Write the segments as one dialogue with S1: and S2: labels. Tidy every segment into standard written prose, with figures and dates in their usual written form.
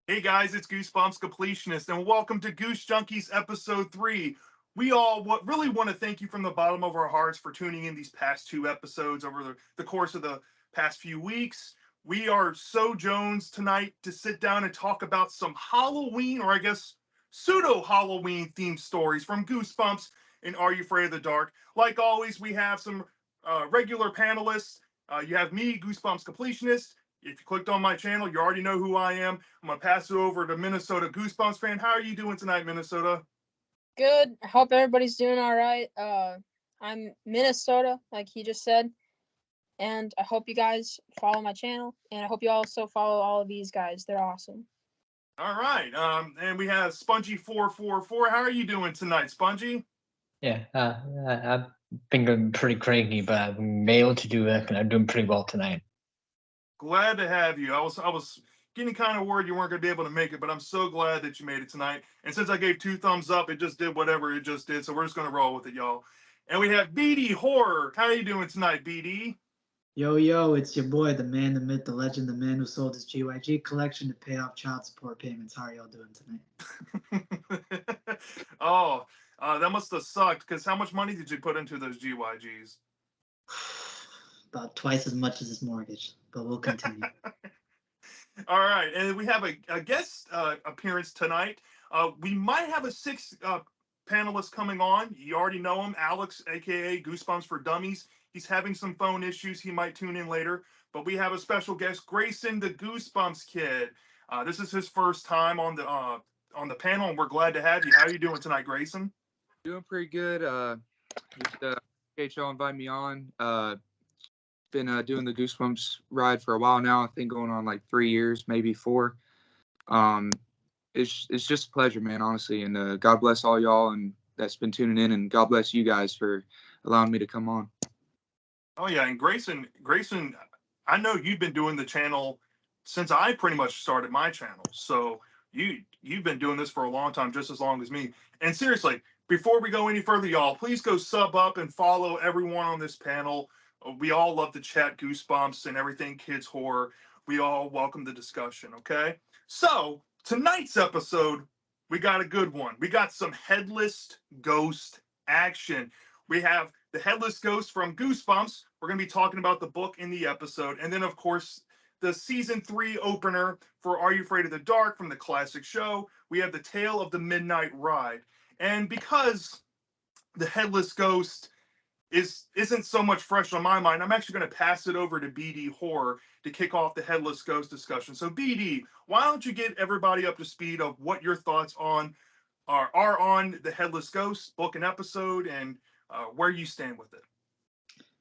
S1: Hey guys, it's Goosebumps Completionist, and welcome to Goosejunkies Episode 3. We all really want to thank you from the bottom of our hearts for tuning in these past two episodes over the course of the past few weeks. We are so Jones tonight to sit down and talk about some Halloween, or I guess pseudo Halloween themed stories from Goosebumps and Are You Afraid of the Dark? Like always, we have some regular panelists. You have me, Goosebumps Completionist. If you clicked on my channel, you already know who I am. I'm gonna pass it over to Minnesota Goosebumps fan. How are you doing tonight, Minnesota?
S2: Good. I hope everybody's doing all right. I'm Minnesota, like he just said, and I hope you guys follow my channel, and I hope you also follow all of these guys. They're awesome.
S1: All right. And we have Spongy444. How are you doing tonight, Spongy?
S3: Yeah, I've been going pretty cranky, but I've been able to do it, and I'm doing pretty well tonight.
S1: Glad to have you. I was getting kind of worried you weren't gonna be able to make it, but I'm so glad that you made it tonight. And since I gave two thumbs up, it just did whatever it just did. So we're just gonna roll with it, y'all. And we have BD Horror. How are you doing tonight, BD?
S4: Yo, it's your boy, the man, the myth, the legend, the man who sold his GYG collection to pay off child support payments. How are y'all doing tonight?
S1: Oh, that must have sucked. Because how much money did you put into those GYGs?
S4: About twice as much as his mortgage, but we'll continue.
S1: All right, and we have a guest appearance tonight. We might have a sixth panelist coming on. You already know him, Alex, aka Goosebumps for Dummies. He's having some phone issues. He might tune in later. But we have a special guest, Grayson, the Goosebumps kid. This is his first time on the panel, and we're glad to have you. How are you doing tonight, Grayson?
S5: Doing pretty good. Appreciate y'all inviting me on. Been doing the Goosebumps ride for a while now. I think going on like 3 years, maybe 4. It's just a pleasure, man, honestly. And God bless all y'all and that's been tuning in, and God bless you guys for allowing me to come on.
S1: Oh yeah, and Grayson, I know you've been doing the channel since I pretty much started my channel. So you've been doing this for a long time, just as long as me. And seriously, before we go any further, y'all, please go sub up and follow everyone on this panel. We all love to chat Goosebumps and everything kids horror. We all welcome the discussion, okay? So tonight's episode, we got a good one. We got some Headless Ghost action. We have the Headless Ghost from Goosebumps. We're going to be talking about the book in the episode. And then, of course, the season 3 opener for Are You Afraid of the Dark from the classic show. We have the Tale of the Midnight Ride. And because the Headless Ghost isn't so much fresh on my mind, I'm actually going to pass it over to BD Horror to kick off the Headless Ghost discussion. So BD, why don't you get everybody up to speed of what your thoughts are on the Headless Ghost book and episode, and where you stand with it.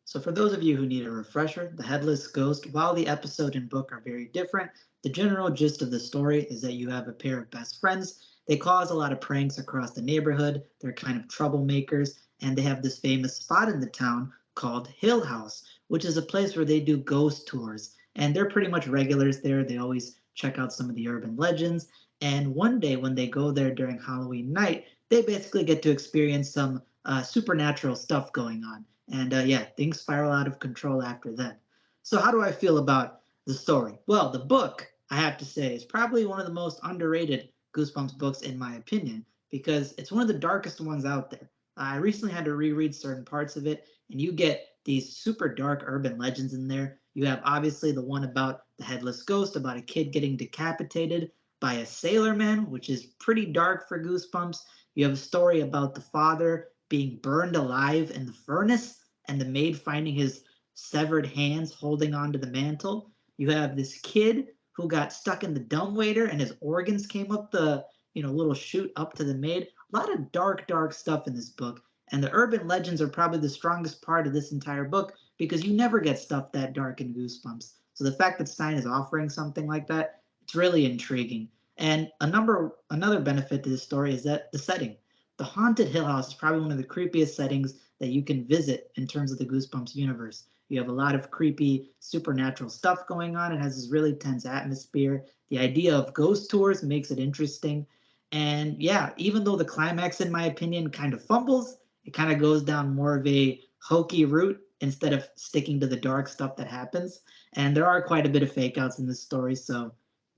S4: So for those of you who need a refresher, The Headless Ghost, while the episode and book are very different, the general gist of the story is that you have a pair of best friends. They cause a lot of pranks across the neighborhood. They're kind of troublemakers, and they have this famous spot in the town called Hill House, which is a place where they do ghost tours. And they're pretty much regulars there. They always check out some of the urban legends. And one day when they go there during Halloween night, they basically get to experience some supernatural stuff going on. And yeah, things spiral out of control after that. So how do I feel about the story? Well, the book, I have to say, is probably one of the most underrated Goosebumps books in my opinion, because it's one of the darkest ones out there. I recently had to reread certain parts of it, and you get these super dark urban legends in there. You have obviously the one about the Headless Ghost, about a kid getting decapitated by a sailorman, which is pretty dark for Goosebumps. You have a story about the father being burned alive in the furnace and the maid finding his severed hands holding onto the mantle. You have this kid who got stuck in the dumbwaiter and his organs came up the little chute up to the maid. A lot of dark stuff in this book. And the urban legends are probably the strongest part of this entire book because you never get stuff that dark in Goosebumps. So the fact that Stein is offering something like that, it's really intriguing. And another benefit to this story is that the setting. The Haunted Hill House is probably one of the creepiest settings that you can visit in terms of the Goosebumps universe. You have a lot of creepy supernatural stuff going on. It has this really tense atmosphere. The idea of ghost tours makes it interesting. And yeah, even though the climax, in my opinion, kind of fumbles, it kind of goes down more of a hokey route instead of sticking to the dark stuff that happens. And there are quite a bit of fake outs in this story. So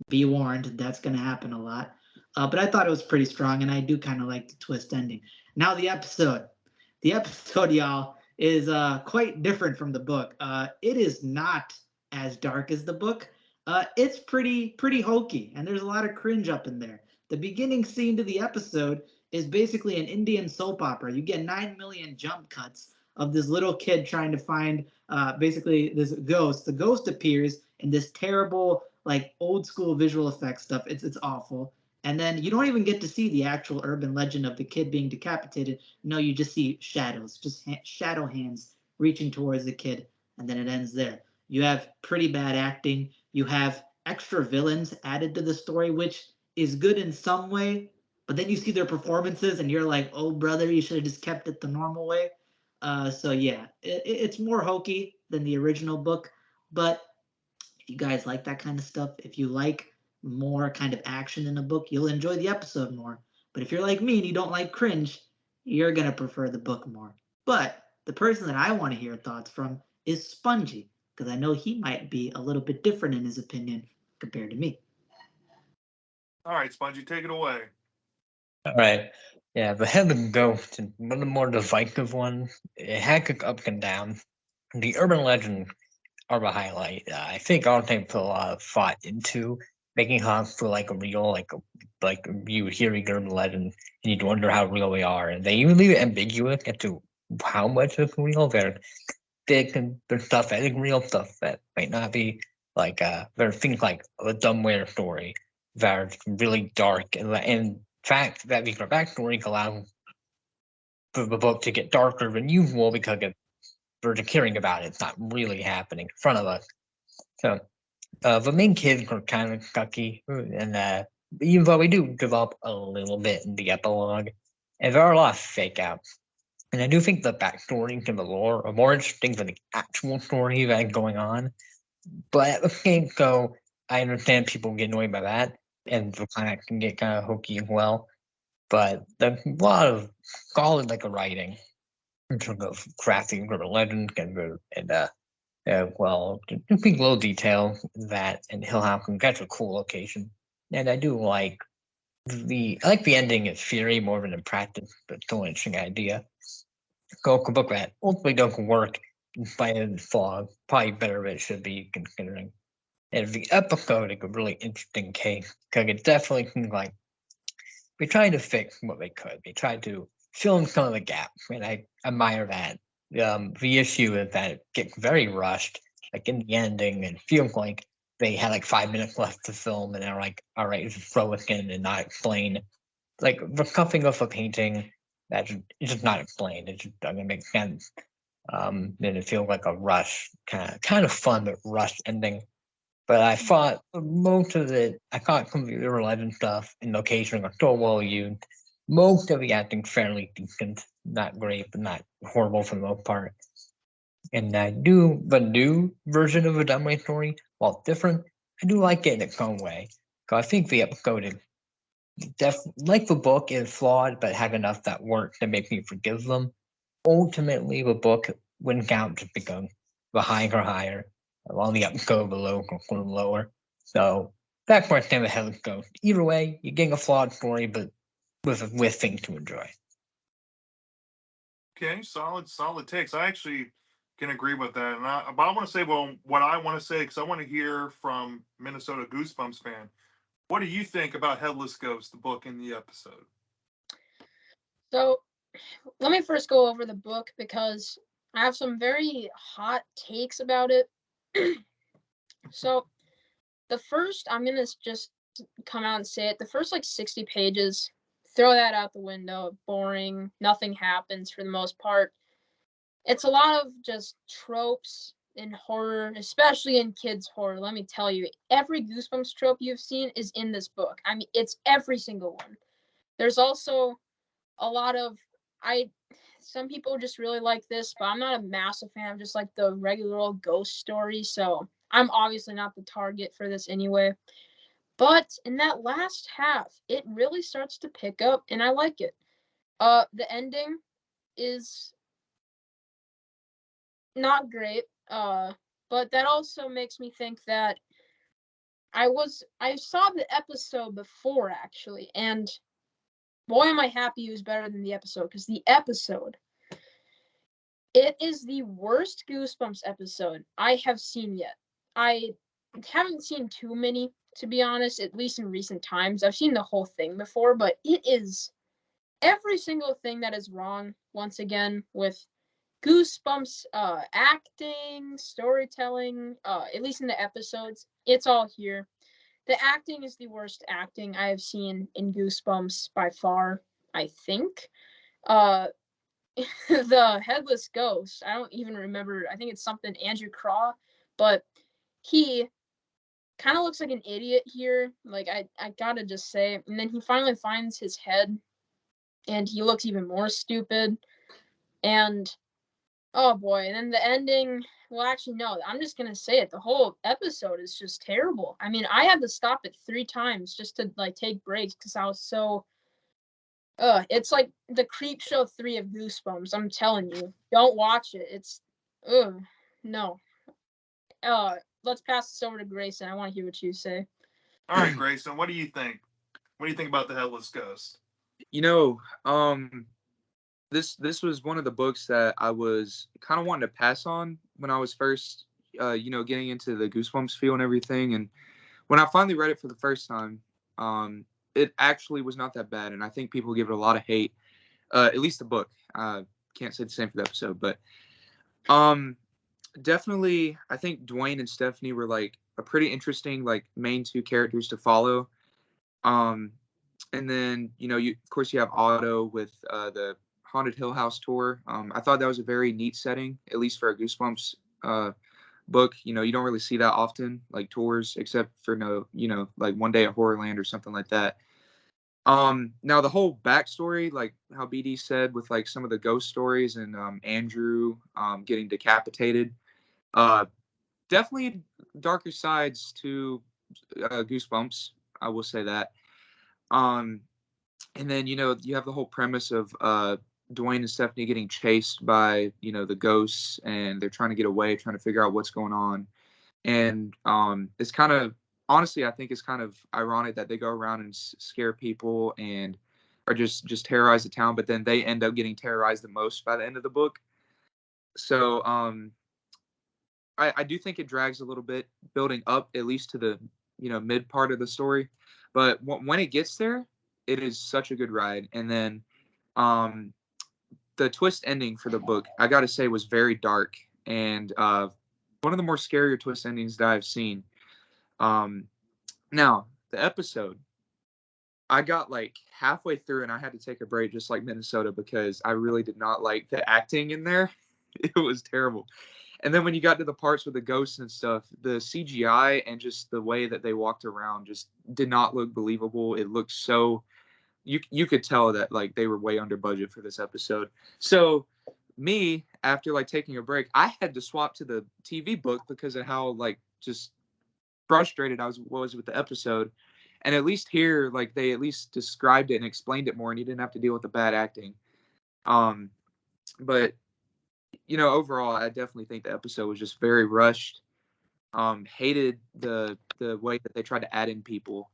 S4: Be warned, that's going to happen a lot. But I thought it was pretty strong, and I do kind of like the twist ending. Now the episode. The episode, y'all, is quite different from the book. It is not as dark as the book. It's pretty hokey, and there's a lot of cringe up in there. The beginning scene to the episode is basically an Indian soap opera. You get 9 million jump cuts of this little kid trying to find basically this ghost. The ghost appears in this terrible, like old school visual effects stuff. It's awful. And then you don't even get to see the actual urban legend of the kid being decapitated. No, you just see shadows, just shadow hands reaching towards the kid, and then it ends there. You have pretty bad acting. You have extra villains added to the story, which is good in some way, but then you see their performances and you're like, oh, brother, you should have just kept it the normal way. So yeah, it's more hokey than the original book, but if you guys like that kind of stuff, if you like more kind of action in a book, you'll enjoy the episode more. But if you're like me and you don't like cringe, you're gonna prefer the book more. But the person that I want to hear thoughts from is Spongy, because I know he might be a little bit different in his opinion compared to me.
S1: All right, Spongy, take it away.
S3: All right. Yeah, the Headless Ghost, one of the more divisive ones. It had to go up and down. The urban legend are a highlight. I think all they put a lot of thought into making Hawks feel like a real, like you hearing urban legend, and you'd wonder how real they are. And they even leave it ambiguous as to how much is real. There's stuff that is real, stuff that might not be. Like there are things like the Dumbwaiter story that are really dark, and in fact, that being our backstory allows the book to get darker than usual because we're just hearing about it. It's not really happening in front of us. So the main kids are kind of sucky, and even though we do develop a little bit in the epilogue, and there are a lot of fake outs. And I do think the backstory and the lore are more interesting than the actual story that's going on. But at the same time, I understand people get annoyed by that, and the climax can get kind of hokey as well. But there's a lot of solid like writing in terms of crafting urban legends and well, just being little detail that and Hill House can get a cool location. And I do like I like the ending in theory more than in practice, but still an interesting idea. Go book that ultimately doesn't work in spite of the flaws. Probably better than it should be considering. And the episode is a really interesting case because it definitely seems like they tried to fix what they could. They tried to fill in some of the gaps, and I admire that. The issue is that it gets very rushed, like in the ending, and feels like they had like 5 minutes left to film, and they're like, "All right, just throw us in and not explain." Like the cuffing of a painting that it's just not explained. It just doesn't make sense. And it feels like a rush, kind of fun but rushed ending. But I thought most of it, I thought some of the urban legend stuff and location are so well used. Most of the acting fairly decent, not great, but not horrible for the most part. And I do the new version of a Dunway story, while different, I do like it in its own way. Because I think the episode is like the book is flawed, but have enough that works to make me forgive them. Ultimately, the book wouldn't count just because the highs are higher, while the ups go below or lower. So that's where I stand with Headless Ghost. Either way, you're getting a flawed story, but with things to enjoy.
S1: Okay, solid takes. I actually can agree with that. But I want to say, well, what I want to say, because I want to hear from Minnesota Goosebumps fan. What do you think about Headless Ghost, the book and the episode?
S2: So let me first go over the book because I have some very hot takes about it. So the first, I'm gonna just come out and say it. The first like 60 pages, throw that out the window. Boring. Nothing happens for the most part. It's a lot of just tropes in horror, especially in kids' horror. Let me tell you, every Goosebumps trope you've seen is in this book. I mean, it's every single one. There's also a lot of some people just really like this, but I'm not a massive fan of just like the regular old ghost story, so I'm obviously not the target for this anyway. But in that last half, it really starts to pick up and I like it. The ending is not great, but that also makes me think that I saw the episode before actually, and boy am I happy it was better than the episode, because the episode, it is the worst Goosebumps episode I have seen yet. I haven't seen too many, to be honest, at least in recent times. I've seen the whole thing before, but it is every single thing that is wrong, once again, with Goosebumps acting, storytelling, at least in the episodes. It's all here. The acting is the worst acting I have seen in Goosebumps by far, I think. Uh, the Headless Ghost, I don't even remember. I think it's something Andrew Craw, but he kind of looks like an idiot here. Like, I gotta just say. And then he finally finds his head, and he looks even more stupid. And oh boy, and then the ending. Well, actually, no. I'm just gonna say it. The whole episode is just terrible. I mean, I had to stop it 3 times just to like take breaks because I was so. It's like the Creep Show 3 of Goosebumps. I'm telling you, don't watch it. It's, no. Let's pass this over to Grayson. I want to hear what you say.
S1: All right, Grayson, what do you think? What do you think about the Headless Ghost?
S5: You know, this was one of the books that I was kind of wanting to pass on when I was first, getting into the Goosebumps feel and everything. And when I finally read it for the first time, it actually was not that bad. And I think people give it a lot of hate, at least the book. Can't say the same for the episode, but definitely, I think Dwayne and Stephanie were like a pretty interesting like main 2 characters to follow. And then of course you have Otto with the Haunted Hill House tour. I thought that was a very neat setting, at least for a Goosebumps book. You don't really see that often, like tours, except for like One Day at Horrorland or something like that. Now the whole backstory, like how BD said, with like some of the ghost stories and Andrew getting decapitated, definitely darker sides to Goosebumps. I will say that. And then you have the whole premise of Dwayne and Stephanie getting chased by the ghosts, and they're trying to get away, trying to figure out what's going on. And it's kind of, honestly, I think it's kind of ironic that they go around and scare people and or just terrorize the town, but then they end up getting terrorized the most by the end of the book. So I do think it drags a little bit building up, at least to the mid part of the story, but when it gets there, it is such a good ride. And then the twist ending for the book, I gotta say, was very dark, and one of the more scarier twist endings that I've seen. Now the episode, I got like halfway through and I had to take a break, just like Minnesota, because I really did not like the acting in there. It was terrible. And then when you got to the parts with the ghosts and stuff, the CGI and just the way that they walked around just did not look believable. It looked so, you could tell that like they were way under budget for this episode. So me, after like taking a break, I had to swap to the TV book because of how like just frustrated I was with the episode. And at least here, like they at least described it and explained it more, and you didn't have to deal with the bad acting. But overall, I definitely think the episode was just very rushed. Hated the way that they tried to add in people.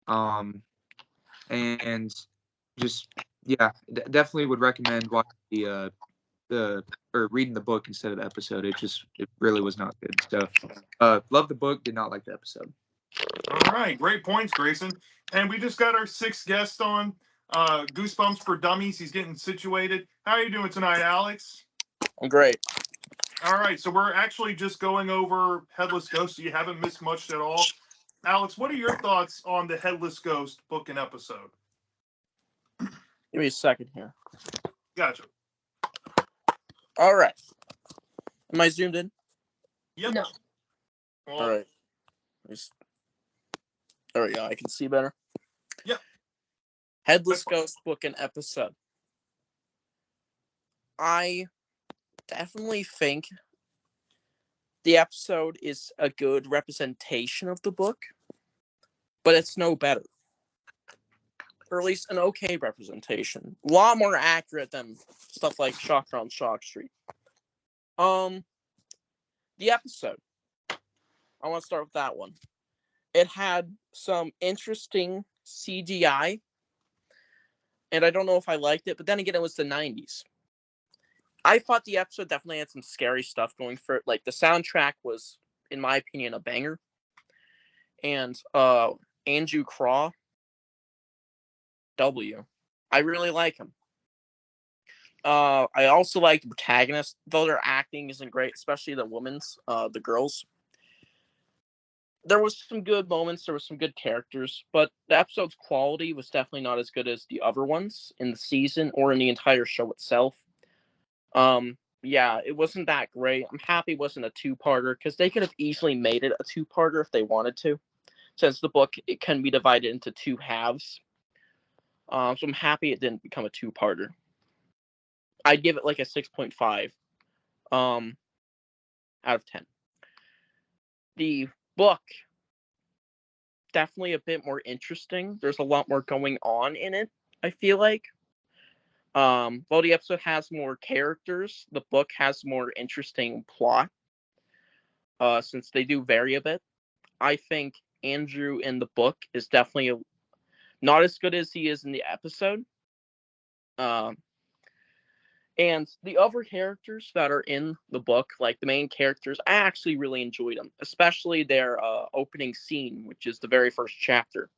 S5: And just definitely would recommend watching or reading the book instead of the episode. It really was not good. So love the book, did not like the episode.
S1: All right, great points, Grayson. And we just got our 6th guest on Goosebumps for Dummies. He's getting situated. How are you doing tonight, Alex?
S6: I'm great.
S1: All right, so we're actually just going over Headless Ghost, so you haven't missed much at all. Alex, what are your thoughts on the Headless Ghost book and episode?
S6: Give me a second here.
S1: Gotcha.
S6: All right. Am I zoomed in?
S1: Yep.
S2: No.
S1: Well,
S6: All right. There we go. I can see better.
S1: Yep.
S6: Headless Ghost book and episode. I definitely think the episode is a good representation of the book, but it's no better. Or at least an okay representation. A lot more accurate than stuff like Shocker on Shock Street. The episode. I want to start with that one. It had some interesting CGI, and I don't know if I liked it, but then again, it was the 90s. I thought the episode definitely had some scary stuff going for it. Like, the soundtrack was, in my opinion, a banger. And Andrew Craw, I really like him. I also like the protagonist, though their acting isn't great, especially the women's, the girls. There was some good moments, there was some good characters, but the episode's quality was definitely not as good as the other ones in the season or in the entire show itself. Yeah, it wasn't that great. I'm happy it wasn't a two-parter, because they could have easily made it a two-parter if they wanted to, since the book, it can be divided into two halves. So I'm happy it didn't become a two-parter. I'd give it like a 6.5 out of 10. The book, definitely a bit more interesting. There's a lot more going on in it, I feel like. While the episode has more characters, the book has more interesting plot. Since they do vary a bit. I think Andrew in the book is definitely not as good as he is in the episode. And the other characters that are in the book, like the main characters, I actually really enjoyed them, especially their opening scene, which is the very first chapter.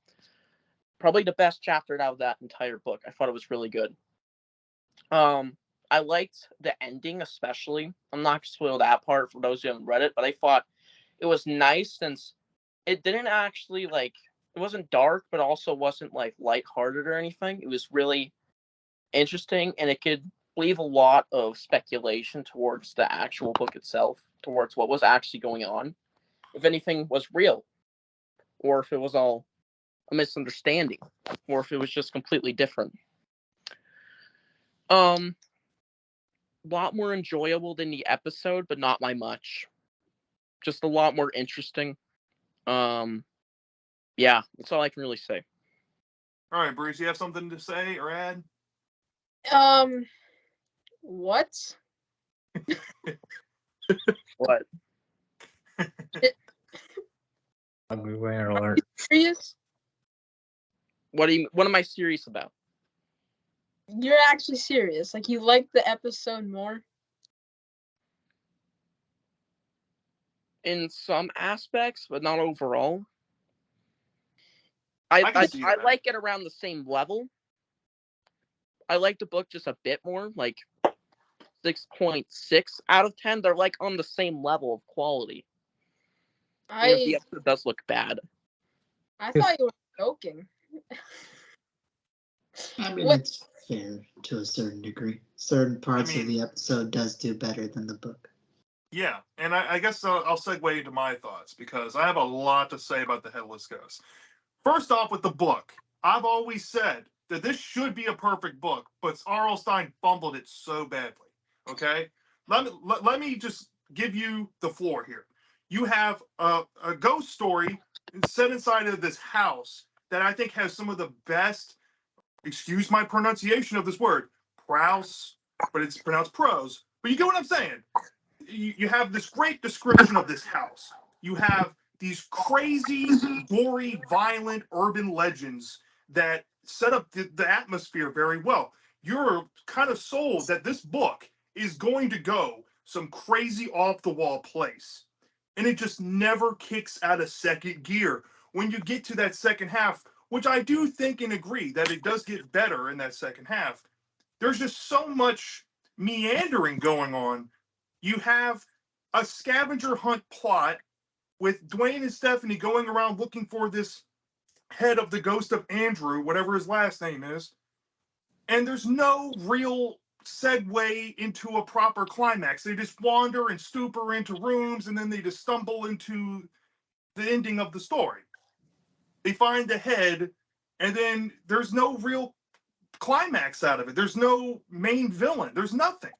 S6: Probably the best chapter out of that entire book. I thought it was really good. I liked the ending, especially. I'm not going to spoil that part for those who haven't read it, but I thought it was nice since it didn't actually, like, it wasn't dark, but also wasn't, like, lighthearted or anything. It was really interesting, and it could leave a lot of speculation towards the actual book itself, towards what was actually going on, if anything was real, or if it was all a misunderstanding, or if it was just completely different. A lot more enjoyable than the episode, but not by much. Just a lot more interesting. Yeah, that's all I can really say.
S1: All right, Bruce, you have something to say or add?
S2: What?
S6: What?
S3: Everywhere alert.
S2: Serious?
S6: What am I serious about?
S2: You're actually serious? Like, you liked the episode more?
S6: In some aspects, but not overall. I like it around the same level. I like the book just a bit more, like 6.6 out of 10. They're like on the same level of quality. And the episode does look bad.
S2: I thought you were joking.
S4: I mean, it's fair to a certain degree. Certain parts of the episode does do better than the book.
S1: Yeah, and I guess I'll segue into my thoughts, because I have a lot to say about the Headless Ghost. First off, with the book, I've always said that this should be a perfect book, but R.L. Stine fumbled it so badly. Okay? Let me just give you the floor here. You have a ghost story set inside of this house that I think has some of the best, excuse my pronunciation of this word, prowse, but it's pronounced prose. But you get what I'm saying. You have this great description of this house. You have these crazy, gory, violent urban legends that set up the atmosphere very well. You're kind of sold that this book is going to go some crazy off-the-wall place. And it just never kicks out of second gear. When you get to that second half, which I do think and agree that it does get better in that second half, there's just so much meandering going on. You have a scavenger hunt plot with Dwayne and Stephanie going around looking for this head of the ghost of Andrew, whatever his last name is. And there's no real segue into a proper climax. They just wander and stupor into rooms, and then they just stumble into the ending of the story. They find the head, and then there's no real climax out of it. There's no main villain. There's nothing.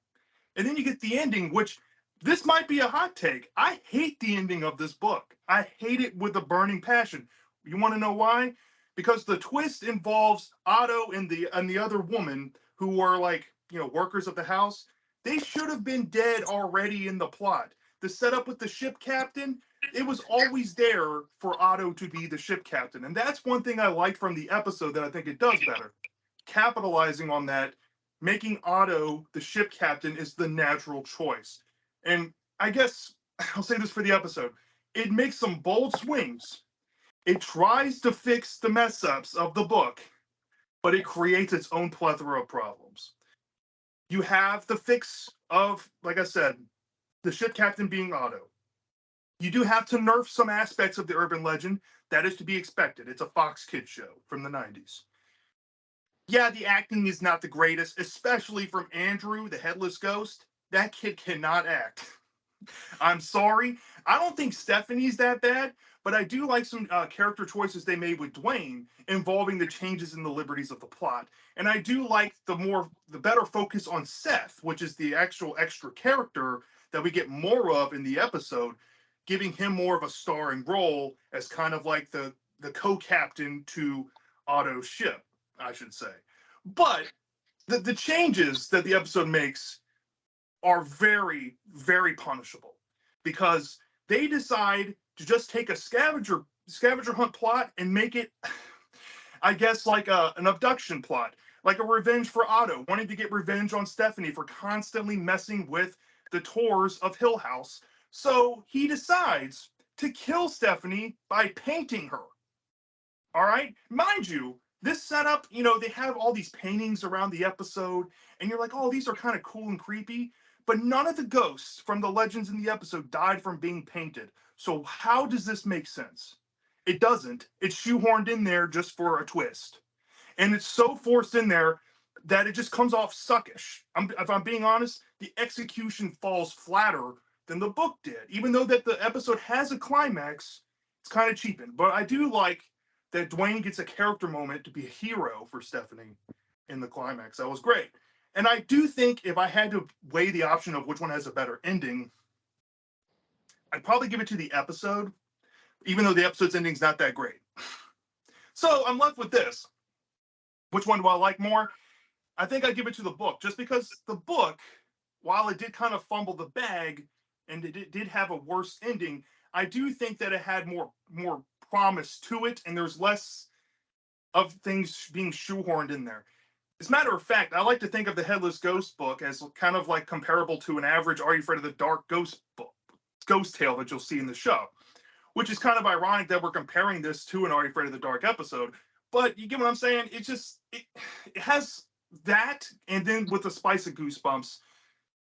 S1: And then you get the ending, which this might be a hot take. I hate the ending of this book. I hate it with a burning passion. You want to know why? Because the twist involves Otto and the other woman who were, like, workers of the house. They should have been dead already in the plot. The setup with the ship captain, it was always there for Otto to be the ship captain. And that's one thing I liked from the episode that I think it does better. Capitalizing on that, making Otto the ship captain is the natural choice. And I guess I'll say this for the episode. It makes some bold swings. It tries to fix the mess ups of the book, but it creates its own plethora of problems. You have the fix of, like I said, the ship captain being Otto. You do have to nerf some aspects of the urban legend. That is to be expected. It's a Fox Kids show from the 90s. Yeah, the acting is not the greatest, especially from Andrew, the Headless Ghost. That kid cannot act. I'm sorry. I don't think Stephanie's that bad, but I do like some character choices they made with Dwayne involving the changes in the liberties of the plot. And I do like the better focus on Seth, which is the actual extra character that we get more of in the episode, giving him more of a starring role as kind of like the co-captain to Otto's ship, I should say. But the changes that the episode makes are very, very punishable because they decide to just take a scavenger hunt plot and make it, I guess, like an abduction plot, like a revenge for Otto, wanting to get revenge on Stephanie for constantly messing with the tours of Hill House. So he decides to kill Stephanie by painting her. All right, mind you, this setup, they have all these paintings around the episode, and you're like, oh, these are kind of cool and creepy. But none of the ghosts from the legends in the episode died from being painted. So how does this make sense? It doesn't. It's shoehorned in there just for a twist. And it's so forced in there that it just comes off suckish. If I'm being honest, the execution falls flatter than the book did. Even though that the episode has a climax, it's kind of cheapened. But I do like that Dwayne gets a character moment to be a hero for Stephanie in the climax. That was great. And I do think if I had to weigh the option of which one has a better ending, I'd probably give it to the episode, even though the episode's ending is not that great. So I'm left with this. Which one do I like more? I think I'd give it to the book, just because the book, while it did kind of fumble the bag and it did have a worse ending, I do think that it had more promise to it, and there's less of things being shoehorned in there. As a matter of fact, I like to think of the Headless Ghost book as kind of like comparable to an average Are You Afraid of the Dark ghost book, ghost tale that you'll see in the show, which is kind of ironic that we're comparing this to an Are You Afraid of the Dark episode. But you get what I'm saying? It has that, and then with the spice of Goosebumps,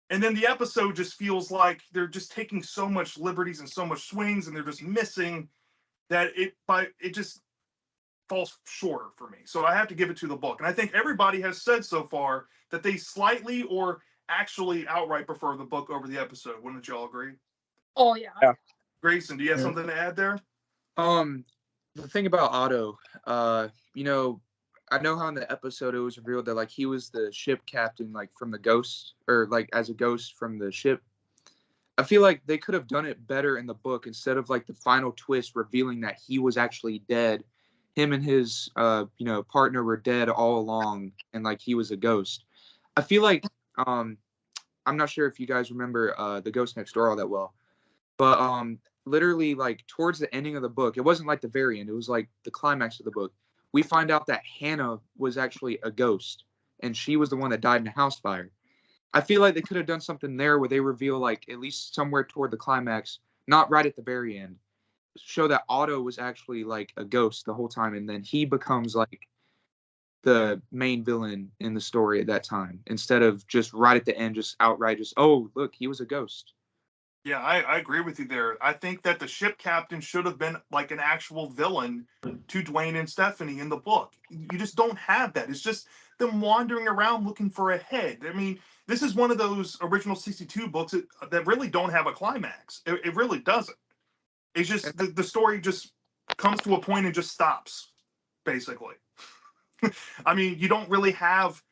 S1: and then the episode just feels like they're just taking so much liberties and so much swings, and they're just missing that it just falls shorter for me. So I have to give it to the book. And I think everybody has said so far that they slightly or actually outright prefer the book over the episode. Wouldn't you all agree?
S2: Oh yeah.
S6: Yeah.
S1: Grayson, do you have something to add there?
S5: The thing about Otto, I know how in the episode it was revealed that like he was the ship captain, like from the ghost, or like as a ghost from the ship. I feel like they could have done it better in the book instead of like the final twist revealing that he was actually dead. Him and his partner were dead all along, and like he was a ghost. I feel like I'm not sure if you guys remember The Ghost Next Door all that well, but literally like towards the ending of the book, it wasn't like the very end, it was like the climax of the book. We find out that Hannah was actually a ghost, and she was the one that died in a house fire. I feel like they could have done something there where they reveal like at least somewhere toward the climax, not right at the very end, show that Otto was actually like a ghost the whole time, and then he becomes like the main villain in the story at that time, instead of just right at the end, just outright, just, oh, look, he was a ghost.
S1: Yeah, I agree with you there. I think that the ship captain should have been like an actual villain to Dwayne and Stephanie in the book. You just don't have that. It's just them wandering around looking for a head. I mean, this is one of those original 62 books that really don't have a climax. It really doesn't. It's just the story just comes to a point and just stops, basically. I mean, you don't really have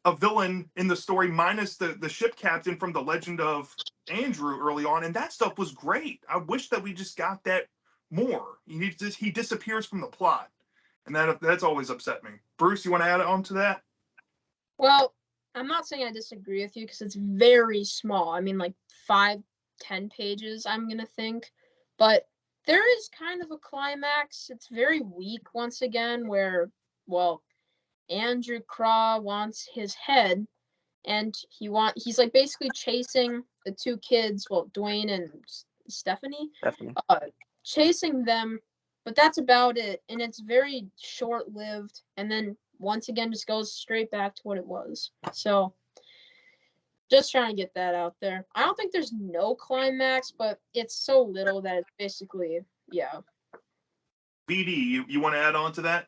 S1: a villain in the story minus the ship captain from the Legend of Andrew early on, and that stuff was great. I wish that we just got that more. He disappears from the plot, and that's always upset me. Bruce, you want to add on to that?
S2: Well, I'm not saying I disagree with you because it's very small. I mean, like 5-10 pages, I'm gonna think. But there is kind of a climax. It's very weak once again, where, well, Andrew Craw wants his head, and he's like basically chasing the two kids, well, Dwayne and Stephanie,
S6: Definitely.
S2: chasing them, but that's about it, and it's very short-lived, and then once again just goes straight back to what it was. So just trying to get that out there. I don't think there's no climax, but it's so little that it's basically, yeah.
S1: BD, you want to add on to that?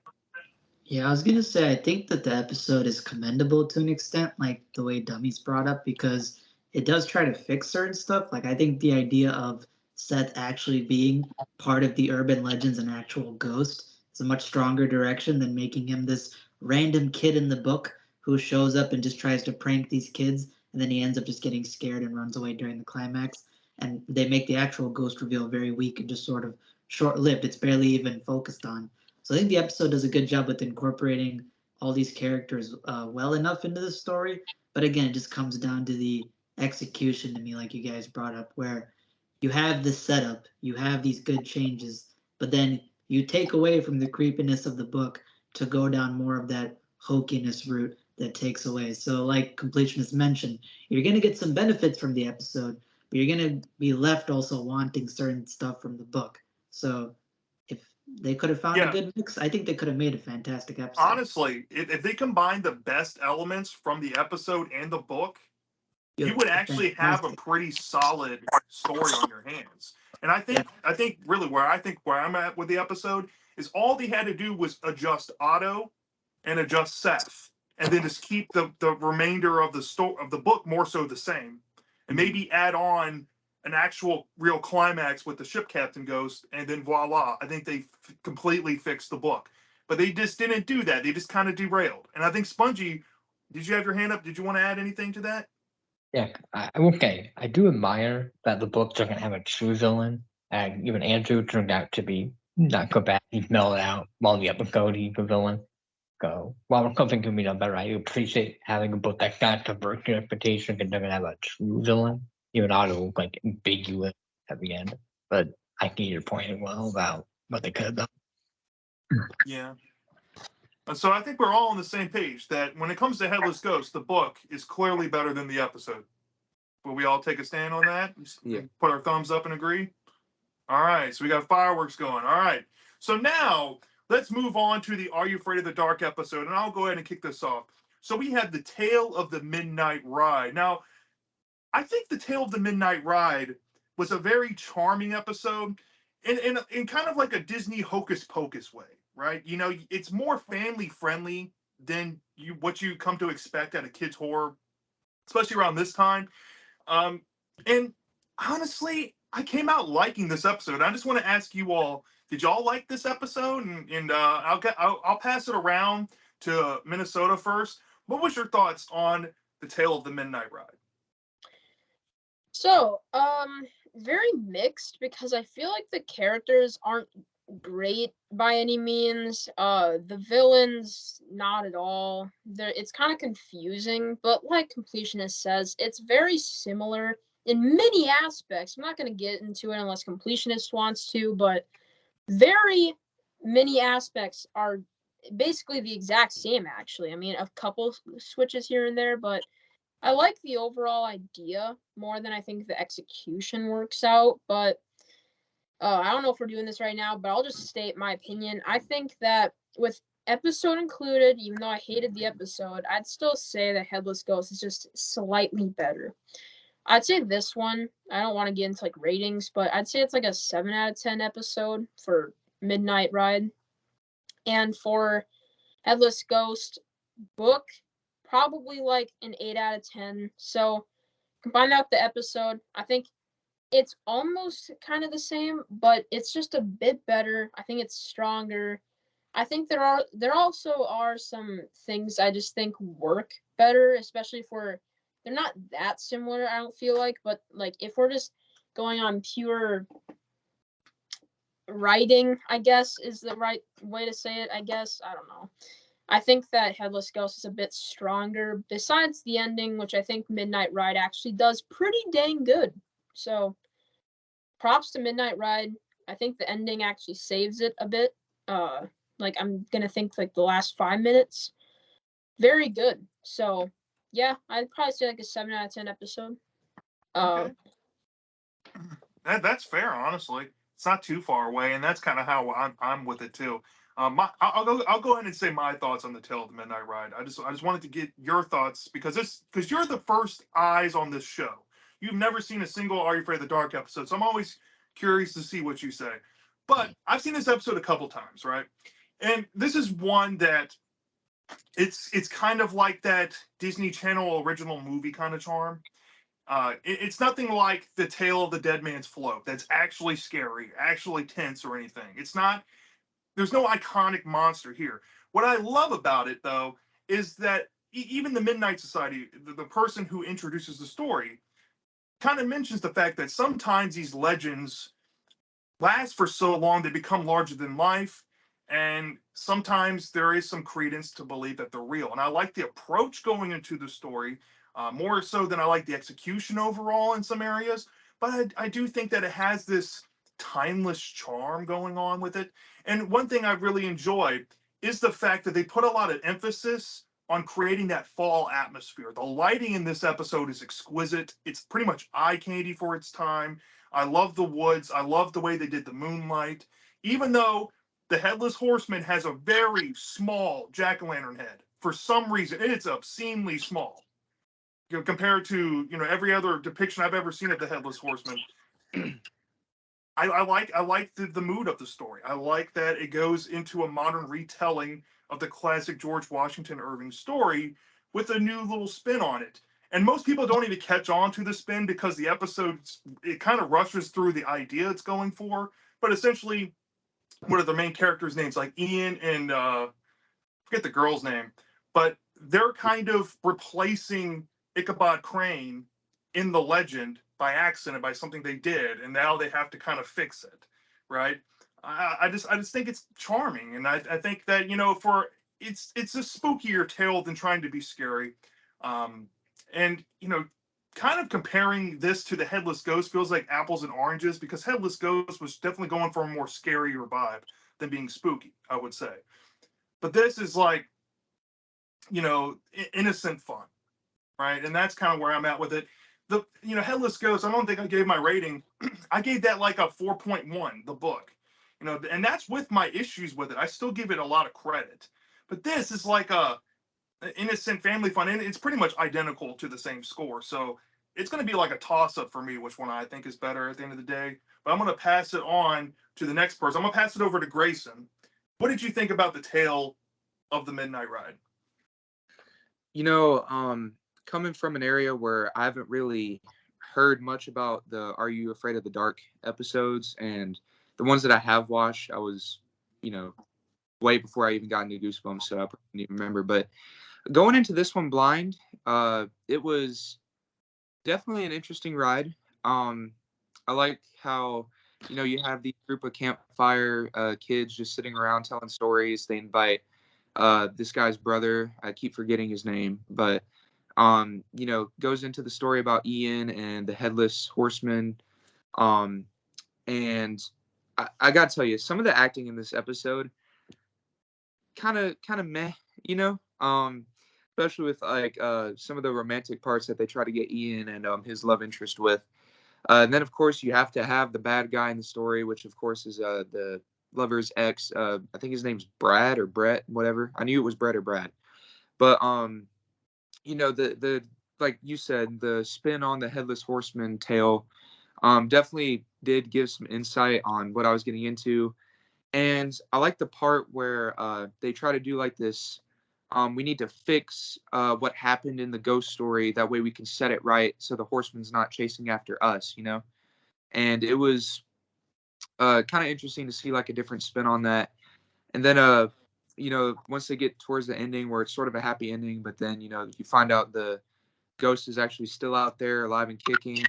S4: Yeah, I was gonna say I think that the episode is commendable to an extent, like the way Dummies brought up, because it does try to fix certain stuff. Like I think the idea of Seth actually being part of the urban legends and actual ghost is a much stronger direction than making him this random kid in the book who shows up and just tries to prank these kids, and then he ends up just getting scared and runs away during the climax. And they make the actual ghost reveal very weak and just sort of short-lived. It's barely even focused on. So I think the episode does a good job with incorporating all these characters well enough into the story. But again, it just comes down to the execution to me, like you guys brought up, where you have the setup, you have these good changes, but then you take away from the creepiness of the book to go down more of that hokiness route that takes away. So like Completionist mentioned, you're going to get some benefits from the episode, but you're going to be left also wanting certain stuff from the book. So if they could have found a
S1: Yeah.
S4: good mix, I think they could have made a fantastic episode.
S1: Honestly, if they combined the best elements from the episode and the book, you would actually have a pretty solid story on your hands. And I think really where I'm at with the episode is all they had to do was adjust Otto and adjust Seth, and then just keep the remainder of the book more so the same, and maybe add on an actual real climax with the ship captain ghost, and then voila, I think they completely fixed the book. But they just didn't do that. They just kind of derailed. And I think Spongy, did you have your hand up? Did you want to add anything to that?
S3: Yeah, okay. I do admire that the book doesn't have a true villain, and even Andrew turned out to be not go bad. He's mellowed out while the episode he's the villain. So while something can be done better, I appreciate having a book that's not subverts your expectations and doesn't have a true villain, even Otto like ambiguous at the end. But I see your point as well about what they could have done.
S1: Yeah. So I think we're all on the same page that when it comes to Headless Ghost, the book is clearly better than the episode. Will we all take a stand on that?
S5: Yeah.
S1: Put our thumbs up and agree? All right. So we got fireworks going. All right. So now let's move on to the Are You Afraid of the Dark episode. And I'll go ahead and kick this off. So we have the Tale of the Midnight Ride. Now, I think the Tale of the Midnight Ride was a very charming episode in kind of like a Disney hocus pocus way, right? You know, it's more family friendly than what you come to expect at a kids horror, especially around this time. And honestly, I came out liking this episode. I just want to ask you all: did y'all like this episode? And I'll pass it around to Minnesota first. What was your thoughts on the Tale of the Midnight Ride?
S2: So, very mixed, because I feel like the characters aren't great by any means. The villains, not at all. It's kind of confusing, but like Completionist says, it's very similar in many aspects. I'm not going to get into it unless Completionist wants to, but very many aspects are basically the exact same, actually. I mean, a couple switches here and there, but I like the overall idea more than I think the execution works out. But I don't know if we're doing this right now, but I'll just state my opinion. I think that with episode included, even though I hated the episode, I'd still say that Headless Ghost is just slightly better. I'd say this one, I don't want to get into like ratings, but I'd say it's like a 7 out of 10 episode for Midnight Ride. And for Headless Ghost book, probably like an 8 out of 10. So combine out the episode, I think it's almost kind of the same, but it's just a bit better. I think it's stronger. I think there also are some things I just think work better, especially if they're not that similar, I don't feel like, but like if we're just going on pure writing, I guess is the right way to say it, I guess. I don't know. I think that Headless Ghost is a bit stronger, besides the ending, which I think Midnight Ride actually does pretty dang good. So props to Midnight Ride. I think the ending actually saves it a bit. Like I'm gonna think like the last 5 minutes, very good. So yeah, I'd probably say like a 7 out of 10 episode.
S1: Okay. That's fair, honestly. It's not too far away, and that's kind of how I'm with it too. I'll go ahead and say my thoughts on the Tale of the Midnight Ride. I just wanted to get your thoughts because you're the first eyes on this show. You've never seen a single Are You Afraid of the Dark episode, so I'm always curious to see what you say. But I've seen this episode a couple times, right? And this is one that it's kind of like that Disney Channel original movie kind of charm. It's nothing like the Tale of the Dead Man's Float. That's actually scary, actually tense, or anything. It's not. There's no iconic monster here. What I love about it, though, is that even the Midnight Society, the person who introduces the story, kind of mentions the fact that sometimes these legends last for so long they become larger than life, and sometimes there is some credence to believe that they're real. And I like the approach going into the story more so than I like the execution overall in some areas. But I do think that it has this timeless charm going on with it. And one thing I really enjoy is the fact that they put a lot of emphasis on creating that fall atmosphere. The lighting in this episode is exquisite. It's pretty much eye candy for its time. I love the woods. I love the way they did the moonlight. Even though the Headless Horseman has a very small jack-o'-lantern head for some reason, and it's obscenely small, compared to every other depiction I've ever seen of the Headless Horseman. I like the mood of the story. I like that it goes into a modern retelling of the classic George Washington Irving story with a new little spin on it. And most people don't even catch on to the spin because the episode, it kind of rushes through the idea it's going for. But essentially, what are the main characters' names? Like Ian and forget the girl's name, but they're kind of replacing Ichabod Crane in the legend by accident, by something they did, and now they have to kind of fix it, right? I just think it's charming, and I think that for it's a spookier tale than trying to be scary, and kind of comparing this to the Headless Ghost feels like apples and oranges because Headless Ghost was definitely going for a more scarier vibe than being spooky, I would say. But this is like, innocent fun, right? And that's kind of where I'm at with it. The Headless Ghost, I don't think I gave my rating. I gave that like a 4.1, the book. And that's with my issues with it. I still give it a lot of credit. But this is like a innocent family fun, and it's pretty much identical to the same score. So it's going to be like a toss-up for me, which one I think is better at the end of the day. But I'm going to pass it on to the next person. I'm going to pass it over to Grayson. What did you think about the Tale of the Midnight Ride?
S5: Coming from an area where I haven't really heard much about the Are You Afraid of the Dark episodes, and the ones that I have watched, I was, way before I even got into Goosebumps, so I probably don't even remember. But going into this one blind, it was definitely an interesting ride. I like how, you have the group of campfire kids just sitting around telling stories. They invite this guy's brother. I keep forgetting his name, but goes into the story about Ian and the Headless Horseman. And I gotta tell you, some of the acting in this episode kind of meh, especially with like some of the romantic parts that they try to get Ian and his love interest with. And then of course you have to have the bad guy in the story, which of course is the lover's ex. I think his name's Brad or Brett, whatever. I knew it was Brett or Brad. But the like you said, the spin on the Headless Horseman tale definitely did give some insight on what I was getting into. And I like the part where they try to do like this. We need to fix what happened in the ghost story. That way we can set it right so the horseman's not chasing after us, And it was kind of interesting to see like a different spin on that. And then, once they get towards the ending where it's sort of a happy ending, but then, you find out the ghost is actually still out there alive and kicking.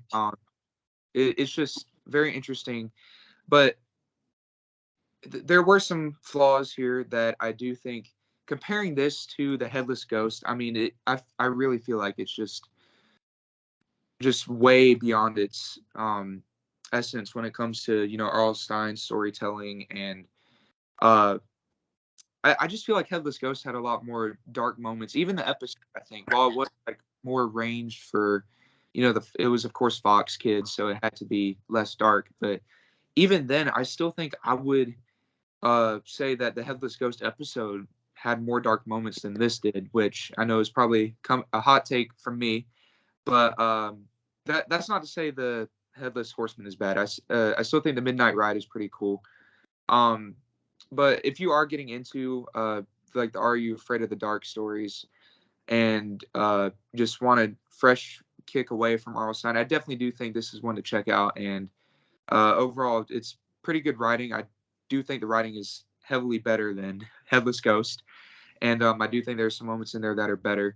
S5: It's just very interesting. But there were some flaws here that I do think, comparing this to the Headless Ghost, I mean, I really feel like it's just way beyond its essence when it comes to, you know, R.L. Stine's storytelling. And I just feel like Headless Ghost had a lot more dark moments. Even the episode, I think, while it was like more ranged for, you know, it was of course Fox Kids, so it had to be less dark. But even then, I still think I would say that the Headless Ghost episode had more dark moments than this did, which I know is probably a hot take from me. But that's not to say the Headless Horseman is bad. I still think the Midnight Ride is pretty cool. But if you are getting into like the Are You Afraid of the Dark stories and just want a fresh kick away from R.L. Stine, I definitely do think this is one to check out. And overall, it's pretty good writing. I do think the writing is heavily better than Headless Ghost, and I do think there's some moments in there that are better.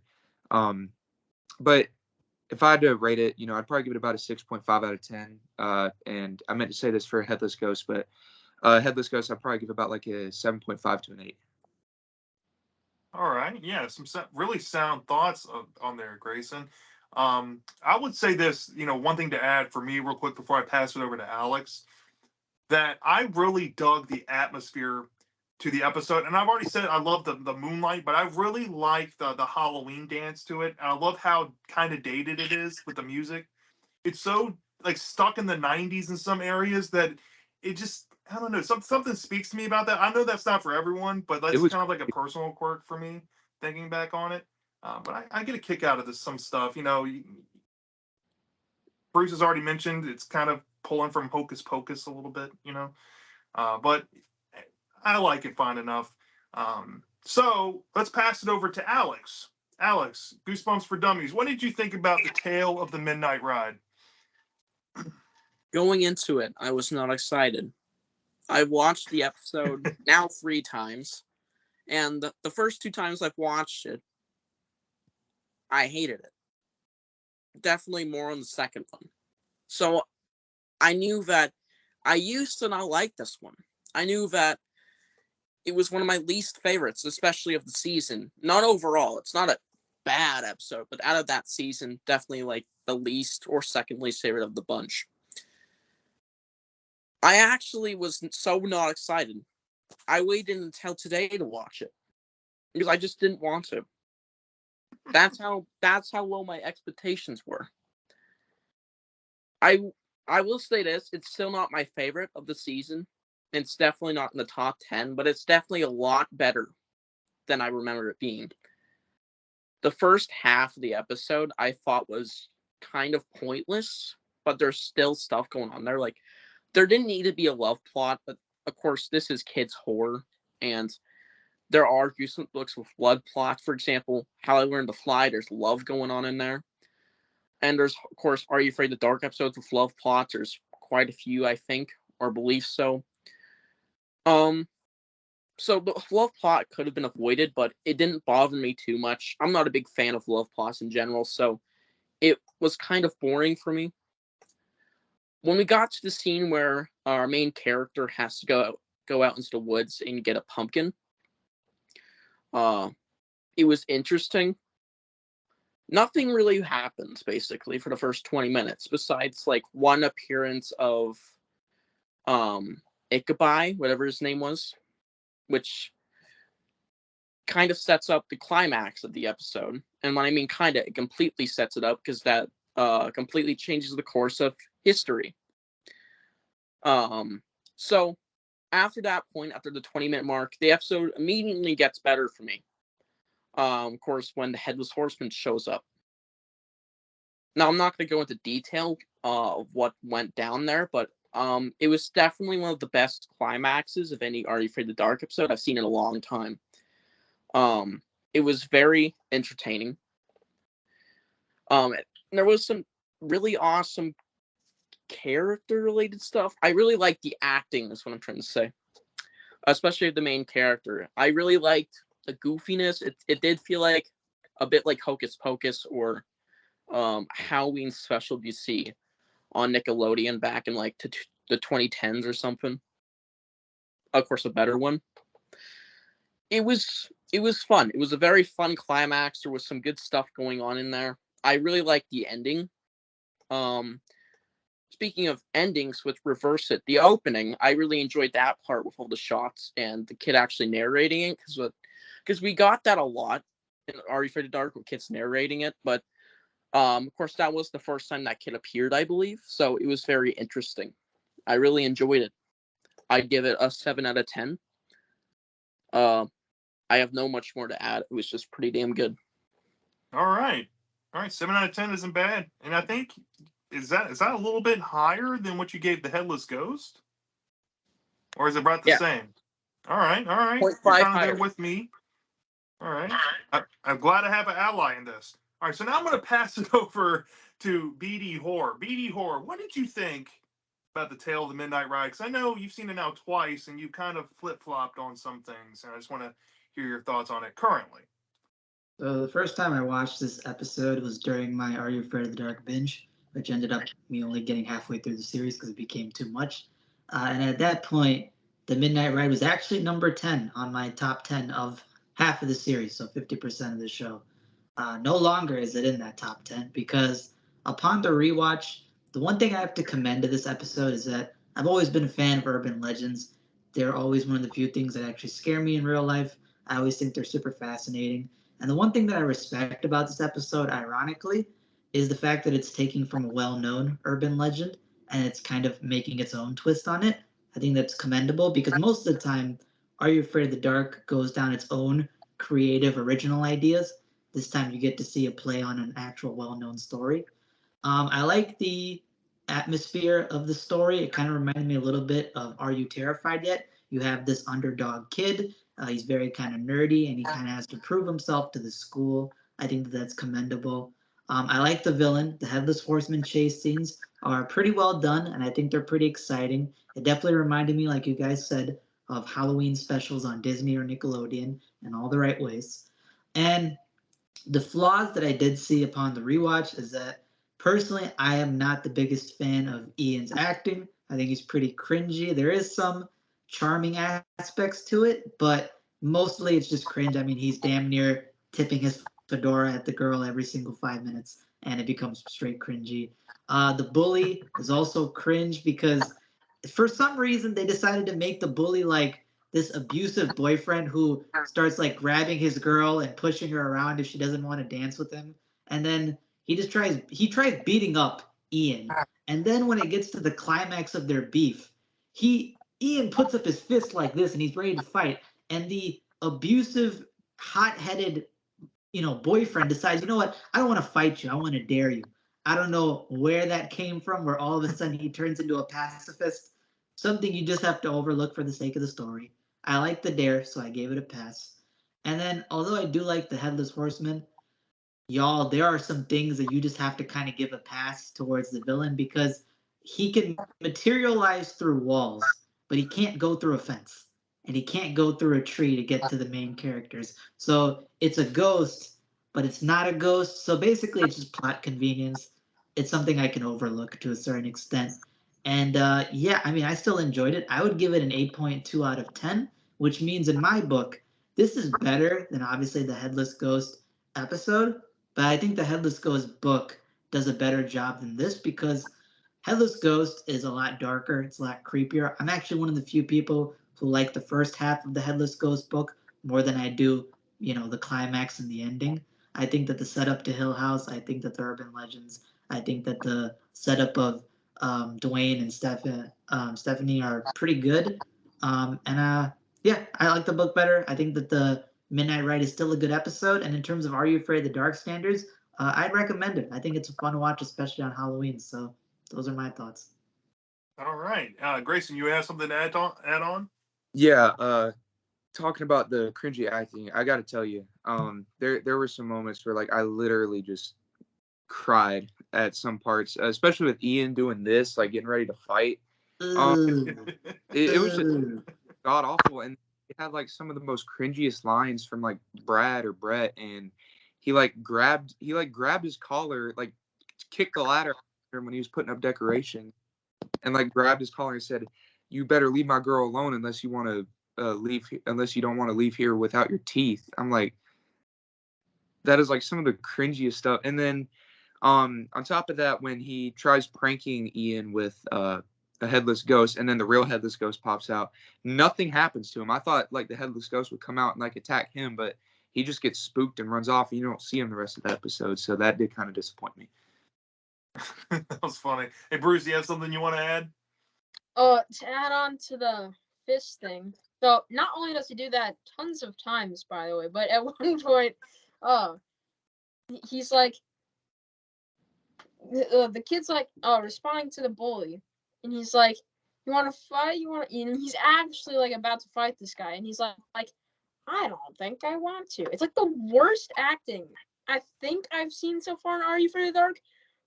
S5: But if I had to rate it, you know, I'd probably give it about a 6.5 out of 10. And I meant to say this for Headless Ghost, but Headless Ghost, I'd probably give about like a 7.5 to an 8.
S1: All right. Yeah, some really sound thoughts on there, Grayson. I would say this, you know, one thing to add for me real quick before I pass it over to Alex, that I really dug the atmosphere to the episode. And I've already said I love the moonlight, but I really like the Halloween dance to it. And I love how kind of dated it is with the music. It's so like stuck in the 90s in some areas that it just, I don't know, something speaks to me about that. I know that's not for everyone, but that's kind of like a personal quirk for me thinking back on it. But I get a kick out of this, some stuff, you know. Bruce has already mentioned it's kind of pulling from Hocus Pocus a little bit, you know. But I like it fine enough. So let's pass it over to Alex. Alex, Goosebumps for Dummies. What did you think about the tale of the Midnight Ride?
S6: Going into it, I was not excited. I watched the episode now 3 times, and the first 2 times I've watched it, I hated it. Definitely more on the second one. So I knew that I used to not like this one. I knew that it was one of my least favorites, especially of the season. Not overall. It's not a bad episode, but out of that season, definitely like the least or second least favorite of the bunch. I actually was so not excited. I waited until today to watch it because I just didn't want to. That's how low my expectations were. I will say this, it's still not my favorite of the season. It's definitely not in the top 10, but it's definitely a lot better than I remember it being. The first half of the episode I thought was kind of pointless, but there's still stuff going on there. Like, there didn't need to be a love plot, but of course this is kids horror, and there are gruesome books with blood plots. For example, How I Learned to Fly, there's love going on in there. And there's, of course, Are You Afraid of the Dark episodes with love plots. There's quite a few, I think, or believe so. So the love plot could have been avoided, but it didn't bother me too much. I'm not a big fan of love plots in general, so it was kind of boring for me. When we got to the scene where our main character has to go out into the woods and get a pumpkin, it was interesting. Nothing really happens, basically, for the first 20 minutes, besides, like, one appearance of Ichabod, whatever his name was, which kind of sets up the climax of the episode. And when I mean kind of, it completely sets it up, because that completely changes the course of history. So after that point, after the 20-minute mark, the episode immediately gets better for me. Of course, when the Headless Horseman shows up. Now, I'm not going to go into detail of what went down there, but it was definitely one of the best climaxes of any Are You Afraid of the Dark episode I've seen in a long time. It was very entertaining. There was some really awesome character-related stuff. I really liked the acting, is what I'm trying to say. Especially the main character. I really liked the goofiness. It did feel like a bit like Hocus Pocus or Halloween Special you see on Nickelodeon back in like the 2010s or something. Of course, a better one. It was fun. It was a very fun climax. There was some good stuff going on in there. I really liked the ending. speaking of endings with Reverse It, the opening, I really enjoyed that part with all the shots and the kid actually narrating it, because we got that a lot in Are You Afraid of the Dark with kids narrating it, but of course that was the first time that kid appeared, I believe, so it was very interesting. I really enjoyed it. I'd give it a 7 out of 10. I have no much more to add. It was just pretty damn good.
S1: All right. 7 out of 10 isn't bad. And I think, is that a little bit higher than what you gave the Headless Ghost? Or is it about the
S6: Yeah.
S1: same? All right.
S6: 0.5
S1: You're kind of
S6: higher.
S1: there with me. All right. I'm glad I have an ally in this. All right. So now I'm going to pass it over to BD Horror. BD Horror, what did you think about the Tale of the Midnight Ride? Because I know you've seen it now twice and you kind of flip-flopped on some things. And I just want to hear your thoughts on it currently.
S4: So the first time I watched this episode was during my Are You Afraid of the Dark binge, which ended up me only getting halfway through the series because it became too much. And at that point, The Midnight Ride was actually number 10 on my top 10 of half of the series, so 50% of the show. No longer is it in that top 10 because upon the rewatch, the one thing I have to commend to this episode is that I've always been a fan of urban legends. They're always one of the few things that actually scare me in real life. I always think they're super fascinating. And the one thing that I respect about this episode, ironically, is the fact that it's taking from a well-known urban legend and it's kind of making its own twist on it. I think that's commendable because most of the time, Are You Afraid of the Dark goes down its own creative, original ideas. This time you get to see a play on an actual well-known story. I like the atmosphere of the story. It kind of reminded me a little bit of Are You Terrified Yet? You have this underdog kid. He's very kind of nerdy, and he kind of has to prove himself to the school. I think that's commendable. I like the villain. The Headless Horseman chase scenes are pretty well done, and I think they're pretty exciting. It definitely reminded me, like you guys said, of Halloween specials on Disney or Nickelodeon in all the right ways. And the flaws that I did see upon the rewatch is that personally, I am not the biggest fan of Ian's acting. I think he's pretty cringy. There is some charming aspects to it, but mostly it's just cringe. I mean, he's damn near tipping his fedora at the girl every single 5 minutes, and it becomes straight cringy. The bully is also cringe because for some reason they decided to make the bully like this abusive boyfriend who starts like grabbing his girl and pushing her around if she doesn't want to dance with him. And then he tries beating up Ian. And then when it gets to the climax of their beef, Ian puts up his fist like this and he's ready to fight. And the abusive, hot-headed, boyfriend decides, you know what? I don't want to fight you. I want to dare you. I don't know where that came from, where all of a sudden he turns into a pacifist. Something you just have to overlook for the sake of the story. I like the dare, so I gave it a pass. And then, although I do like the Headless Horseman, y'all, there are some things that you just have to kind of give a pass towards the villain because he can materialize through walls, but he can't go through a fence. And he can't go through a tree to get to the main characters. So it's a ghost, but it's not a ghost. So basically, it's just plot convenience. It's something I can overlook to a certain extent. And yeah, I mean, I still enjoyed it. I would give it an 8.2 out of 10, which means in my book, this is better than obviously the Headless Ghost episode. But I think the Headless Ghost book does a better job than this because Headless Ghost is a lot darker. It's a lot creepier. I'm actually one of the few people who like the first half of the Headless Ghost book more than I do, the climax and the ending. I think that the setup to Hill House, I think that the urban legends, I think that the setup of Dwayne and Stephanie are pretty good. Yeah, I like the book better. I think that the Midnight Ride is still a good episode. And in terms of Are You Afraid of the Dark standards, I'd recommend it. I think it's a fun watch, especially on Halloween. So those are my thoughts.
S1: All right. Grayson, you have something to add on?
S5: Yeah, talking about the cringy acting, I gotta tell you, there were some moments where like I literally just cried at some parts, especially with Ian doing this, like getting ready to fight. It was just god awful, and it had like some of the most cringiest lines from like Brad or Brett, and he grabbed his collar, like kicked the ladder when he was putting up decoration, and like grabbed his collar and said, "You better leave my girl alone unless you want to unless you don't want to leave here without your teeth." I'm like, that is like some of the cringiest stuff. And then On top of that, when he tries pranking Ian with a headless ghost, and then the real headless ghost pops out, nothing happens to him. I thought like the headless ghost would come out and like attack him, but he just gets spooked and runs off, and you don't see him the rest of the episode. So that did kind of disappoint me.
S1: That was funny. Hey, Bruce, you have something you want to add?
S2: To add on to the fist thing. So not only does he do that tons of times, by the way, but at one point, he's like, the kid's like, responding to the bully, and he's like, "You want to fight? You want?" And he's actually like about to fight this guy, and he's like, "I don't think I want to." It's like the worst acting I think I've seen so far in Are You Afraid of the Dark,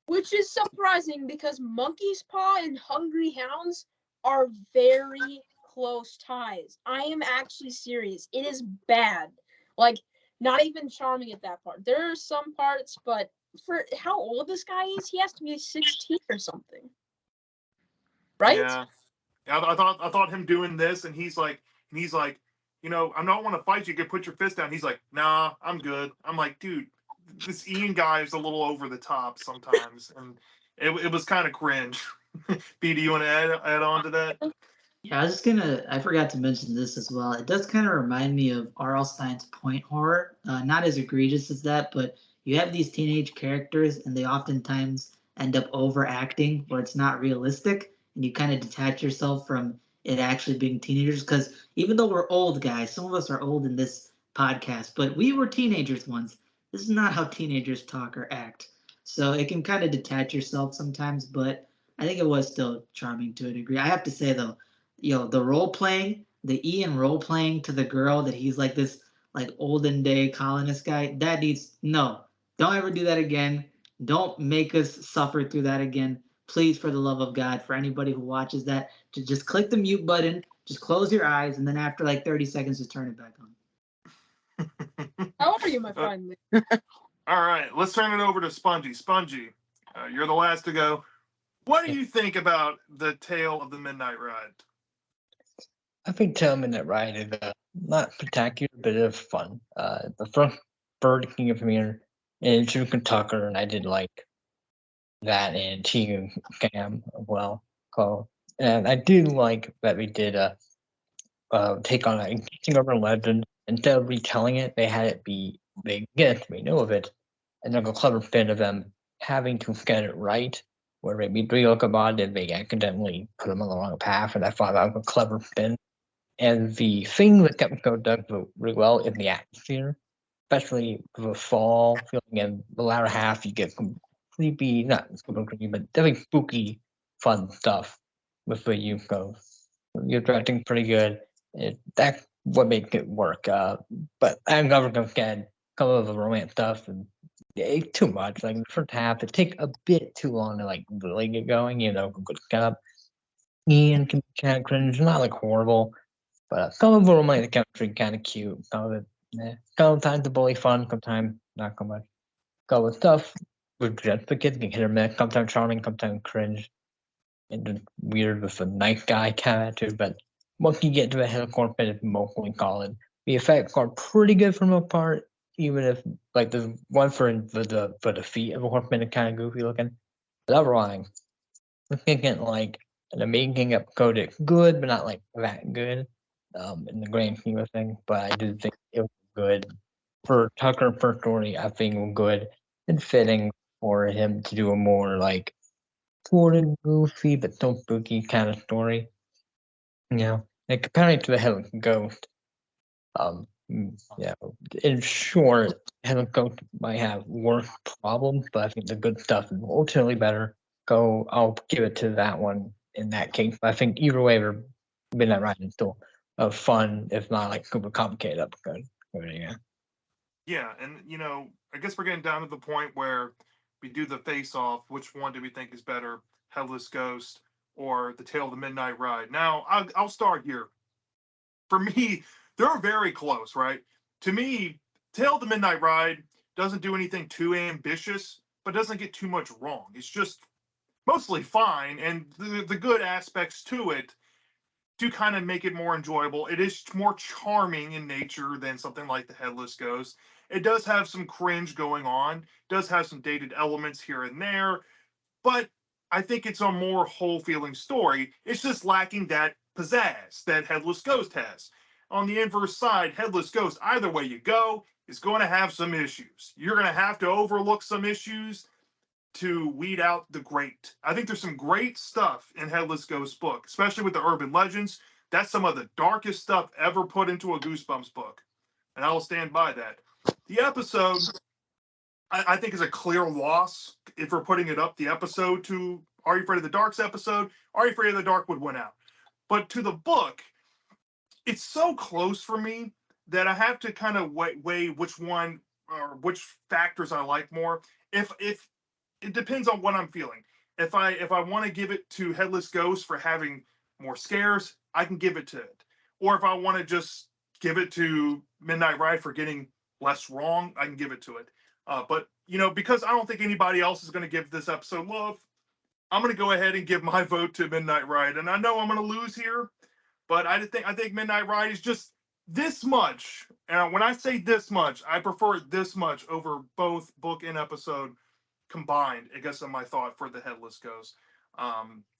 S2: which is surprising because Monkey's Paw and Hungry Hounds are very close ties. I am actually serious. It is bad. Like, not even charming at that part. There are some parts, but for how old this guy is, he has to be 16 or something. Right?
S1: Yeah. I thought him doing this, and he's like, I don't want to fight you. You could put your fist down. He's like, nah, I'm good. I'm like, dude, this Ian guy is a little over the top sometimes, and it was kind of cringe. B, do you want to add on to that?
S4: Yeah, I forgot to mention this as well. It does kind of remind me of R.L. Stein's point horror. Not as egregious as that, but you have these teenage characters and they oftentimes end up overacting where it's not realistic and you kind of detach yourself from it actually being teenagers. Because even though we're old guys, some of us are old in this podcast, but we were teenagers once. This is not how teenagers talk or act. So it can kind of detach yourself sometimes, but I think it was still charming to a degree. I have to say though, the role playing, the Ian role playing to the girl that he's like this like olden day colonist guy, that needs no. Don't ever do that again. Don't make us suffer through that again. Please, for the love of God, for anybody who watches that, to just click the mute button, just close your eyes, and then after like 30 seconds, just turn it back on.
S2: How are you, my friend?
S1: All right, let's turn it over to Spongy. Spongy, you're the last to go. What do you think about the Tale of the Midnight Ride?
S3: I think Tale of Midnight Ride is not spectacular, but it is fun. The first Bird King of Mirror and Jukin Tucker, and I did like that, and Tegan Cam as well. And I do like that we did take on an engaging urban legend. Instead of retelling it, they know of it, and like a clever spin of them having to get it right, where maybe they look about it, they accidentally put them on the wrong path, and I thought that was a clever spin. And the thing that kept going does really well in the atmosphere, especially the fall feeling in the latter half, you get some creepy, not super creepy, but definitely spooky, fun stuff with the youth goes. You're directing pretty good. That's what makes it work. But I'm never gonna get some of the romance stuff and it's too much. Like the first half, it takes a bit too long to like really get going. Good setup. Ian can be kind of cringe, not like horrible, but some of the romantic chemistry kind of cute. Some of it, sometimes the bully fun, sometimes not so much. Go with stuff with just the kids can hit or miss. Sometimes charming, sometimes cringe, and just weird with a nice guy kind of attitude. But once you get to the head of corporate, it's mostly solid. The effects are pretty good for the most part, even if like the one for the feet of a horseman is kind of goofy looking. But otherwise, I'm thinking like an amazing episode. It's good, but not like that good in the grand scheme of things. But I do think it was good for Tucker per story. I think it was good and fitting for him to do a more like sort of goofy but still spooky kind of story. Like comparing it to the Headless Ghost. Yeah. In short, Headless Ghost might have worse problems, but I think the good stuff is ultimately better. I'll give it to that one in that case. But I think either way, we're Midnight Ride is still a fun, if not like super complicated episode. Yeah.
S1: Yeah, and I guess we're getting down to the point where we do the face-off. Which one do we think is better, Headless Ghost or The Tale of the Midnight Ride? Now, I'll start here. For me, they're very close, right? To me, Tale of the Midnight Ride doesn't do anything too ambitious, but doesn't get too much wrong. It's just mostly fine, and the good aspects to it to kind of make it more enjoyable. It is more charming in nature than something like the Headless Ghost. It does have some cringe going on, does have some dated elements here and there, but I think it's a more whole feeling story. It's just lacking that pizzazz that Headless Ghost has. On the inverse side, Headless Ghost, either way you go, is going to have some issues. You're going to have to overlook some issues to weed out the great. I think there's some great stuff in Headless Ghost book, especially with the urban legends. That's some of the darkest stuff ever put into a Goosebumps book. And I will stand by that. The episode, I think, is a clear loss if we're putting it up. The episode to Are You Afraid of the Dark's episode, Are You Afraid of the Dark would win out. But to the book, it's so close for me that I have to kind of weigh which one or which factors I like more. If it depends on what I'm feeling. If I want to give it to Headless Ghost for having more scares, I can give it to it. Or if I want to just give it to Midnight Ride for getting less wrong, I can give it to it. But because I don't think anybody else is going to give this episode love, I'm going to go ahead and give my vote to Midnight Ride. And I know I'm going to lose here, but I think Midnight Ride is just this much. And when I say this much, I prefer it this much over both book and episode combined, I guess, in my thought for the Headless Ghost.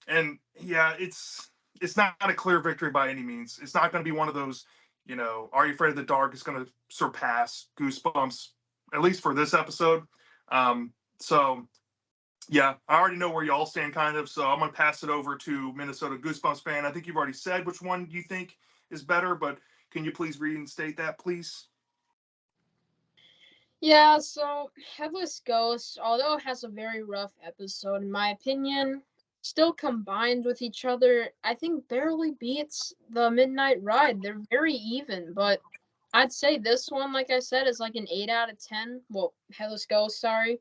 S1: And yeah, it's not a clear victory by any means. It's not going to be one of those, Are You Afraid of the Dark is going to surpass Goosebumps, at least for this episode. So yeah, I already know where y'all stand kind of, so I'm going to pass it over to Minnesota Goosebumps fan. I think you've already said which one you think is better, but can you please reinstate that, please?
S2: Yeah, so Headless Ghost, although it has a very rough episode, in my opinion, still combined with each other, I think barely beats the Midnight Ride. They're very even, but I'd say this one, like I said, is like an 8 out of 10. Well, Headless Ghost, sorry.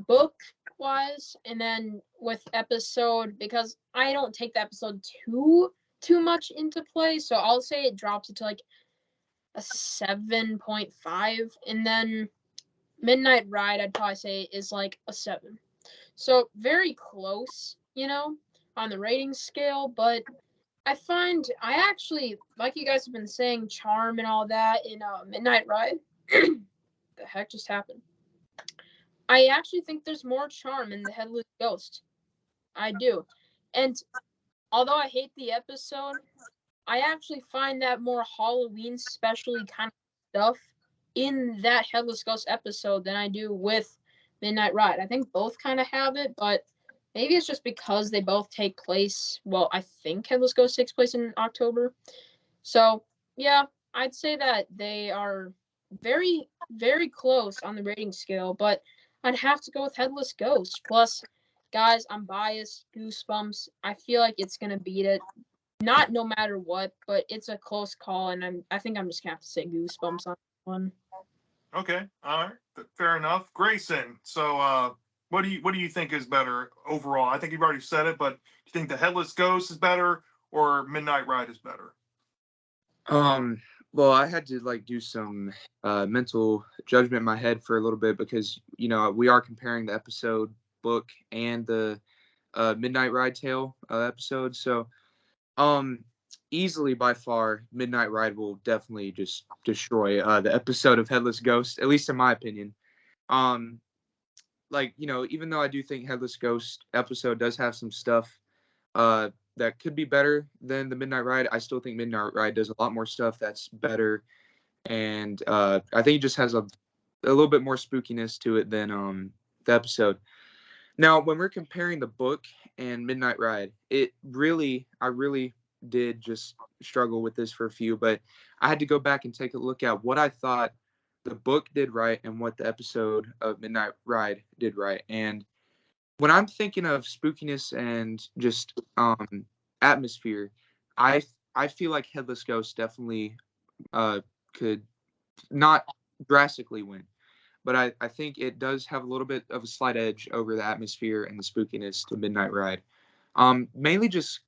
S2: Book wise, and then with episode, because I don't take the episode too much into play, so I'll say it drops it to like a 7.5, and then Midnight Ride, I'd probably say, is like a 7. So very close, on the rating scale, but I find I actually, like you guys have been saying, charm and all that in Midnight Ride. The heck just happened? I actually think there's more charm in the Headless Ghost. I do. And although I hate the episode, I actually find that more Halloween specially kind of stuff in that Headless Ghost episode than I do with Midnight Ride. I think both kind of have it, but maybe it's just because they both take place. Well, I think Headless Ghost takes place in October. So, yeah, I'd say that they are very, very close on the rating scale, but I'd have to go with Headless Ghost. Plus, guys, I'm biased. Goosebumps. I feel like it's going to beat it. Not no matter what, but it's a close call, and I think I'm just gonna have to say Goosebumps on one.
S1: Okay, all right, fair enough. Grayson, so what do you think is better overall? I think you've already said it, but do you think the Headless Ghost is better or Midnight Ride is better?
S5: Well, I had to do some mental judgment in my head for a little bit because we are comparing the episode book and the Midnight Ride Tale episode, so easily by far, Midnight Ride will definitely just destroy the episode of Headless Ghost, at least in my opinion. Even though I do think Headless Ghost episode does have some stuff that could be better than the Midnight Ride, I still think Midnight Ride does a lot more stuff that's better, and I think it just has a little bit more spookiness to it than the episode. Now, when we're comparing the book and Midnight Ride, I really did just struggle with this for a few, but I had to go back and take a look at what I thought the book did right and what the episode of Midnight Ride did right. And when I'm thinking of spookiness and just atmosphere, I feel like Headless Ghost definitely could not drastically win. But I think it does have a little bit of a slight edge over the atmosphere and the spookiness to Midnight Ride. Mainly just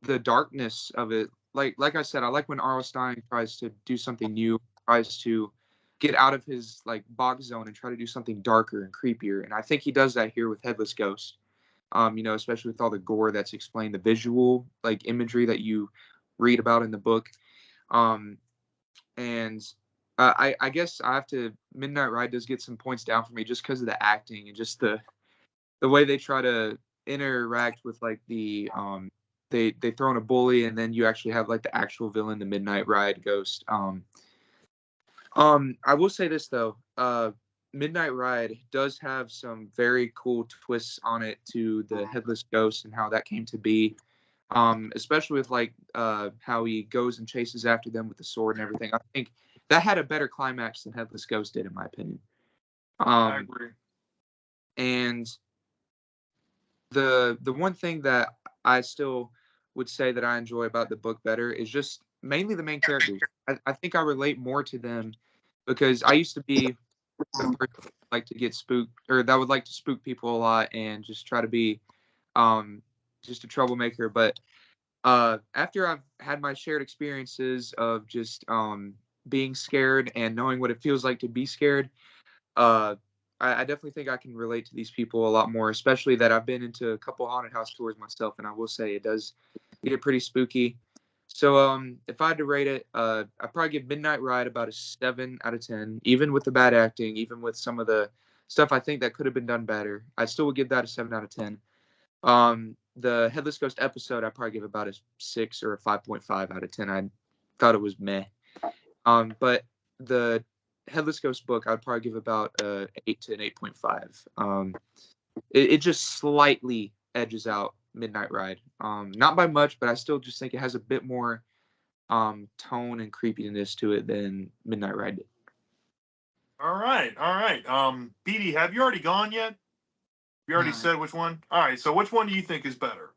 S5: the darkness of it. Like I said, I like when R.L. Stine tries to do something new, tries to get out of his box zone and try to do something darker and creepier. And I think he does that here with Headless Ghost. Especially with all the gore that's explained, the visual imagery that you read about in the book. And I guess I have to. Midnight Ride does get some points down for me just because of the acting and just the way they try to interact with like the they throw in a bully and then you actually have like the actual villain, the Midnight Ride Ghost. I will say this though, Midnight Ride does have some very cool twists on it to the Headless Ghost and how that came to be. Especially with like how he goes and chases after them with the sword and everything. I think that had a better climax than Headless Ghost did, in my opinion.
S1: I agree.
S5: And the one thing that I still would say that I enjoy about the book better is just mainly the main characters. I think I relate more to them because I used to be the person that would like to get spooked or that would like to spook people a lot and just try to be just a troublemaker. But after I've had my shared experiences of just being scared and knowing what it feels like to be scared, uh, I definitely think I can relate to these people a lot more, especially that I've been into a couple haunted house tours myself, and I will say it does get pretty spooky. So if I had to rate it, I'd probably give Midnight Ride about a 7 out of 10, even with the bad acting, even with some of the stuff I think that could have been done better. I still would give that a 7 out of 10. The Headless Ghost episode, I'd probably give about a 6 or a 5.5 out of 10. I thought it was meh. But the Headless Ghost book, I'd probably give about 8 to an 8.5. It just slightly edges out Midnight Ride. Not by much, but I still just think it has a bit more tone and creepiness to it than Midnight Ride did.
S1: All right. BD, have you already gone yet? You already
S4: No.
S1: said which one? All right. So which one do you think is better?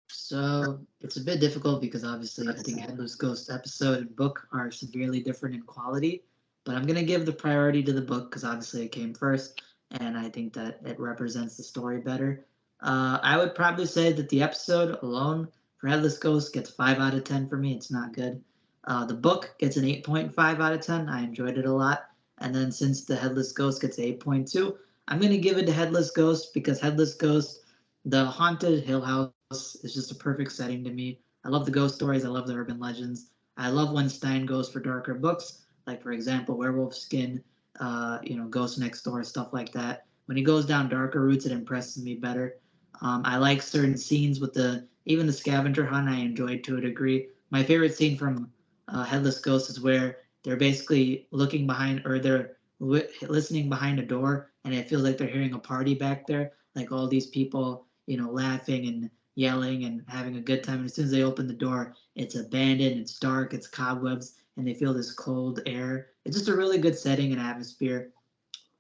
S4: So it's a bit difficult because obviously I think Headless Ghost episode and book are severely different in quality. But I'm gonna give the priority to the book because obviously it came first, and I think that it represents the story better. I would probably say that the episode alone for Headless Ghost gets 5 out of 10 for me. It's not good. The book gets an 8.5 out of 10. I enjoyed it a lot. And then since the Headless Ghost gets 8.2, I'm gonna give it to Headless Ghost because Headless Ghost, the haunted Hill House is just a perfect setting to me. I love the ghost stories. I love the urban legends. I love when Stein goes for darker books, like for example, Werewolf Skin, Ghost Next Door, stuff like that. When he goes down darker routes, it impresses me better. I like certain scenes with even the scavenger hunt. I enjoyed to a degree. My favorite scene from Headless Ghost is where they're basically looking behind or they're listening behind a door, and it feels like they're hearing a party back there, like all these people, laughing and yelling and having a good time. And as soon as they open the door, it's abandoned, it's dark, it's cobwebs, and they feel this cold air. It's just a really good setting and atmosphere.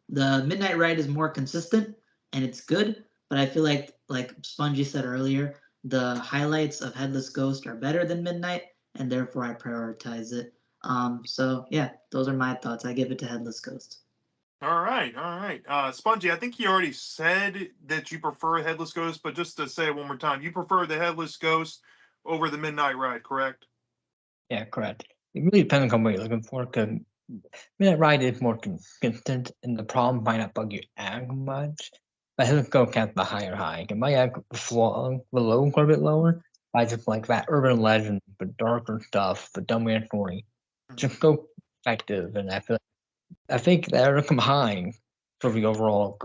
S4: The Midnight Ride is more consistent and it's good, but I feel like Spongy said earlier, the highlights of Headless Ghost are better than Midnight, and therefore I prioritize it. So yeah, those are my thoughts. I give it to Headless Ghost.
S1: All right. Spongy, I think you already said that you prefer Headless Ghost, but just to say it one more time, you prefer the Headless Ghost over the Midnight Ride, correct?
S3: Yeah, correct. It really depends on what you're looking for. Cause Midnight Ride is more consistent, and the problem might not bug you as much. But he'll go at the higher high. It might have below quite a bit lower. I just like that urban legend, but darker stuff, but dumb story. Just go effective, and I think they're combined for the overall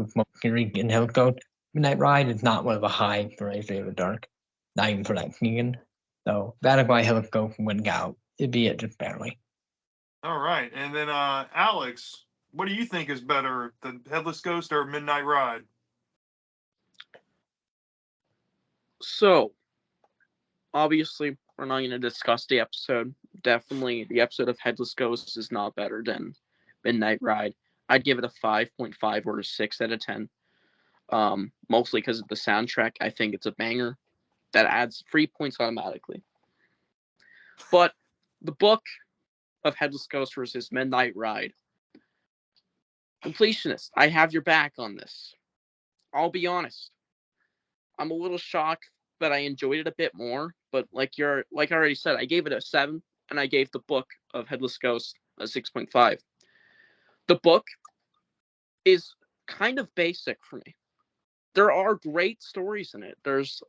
S3: in Hillcoat. Midnight Ride is not one of the high for a favorite dark, not even for that Keegan. So that's why Hillcoat can win out. It'd be it just barely.
S1: All right. And then Alex, what do you think is better, the Headless Ghost or Midnight Ride?
S6: So, obviously, we're not going to discuss the episode. Definitely, the episode of Headless Ghost is not better than Midnight Ride. I'd give it a 5.5 or a 6 out of 10. Mostly because of the soundtrack. I think it's a banger that adds 3 points automatically. But the book of Headless Ghost versus Midnight Ride. Completionist, I have your back on this. I'll be honest. I'm a little shocked that I enjoyed it a bit more, but like I already said, I gave it a 7, and I gave the book of Headless Ghost a 6.5. The book is kind of basic for me. There are great stories in it. There's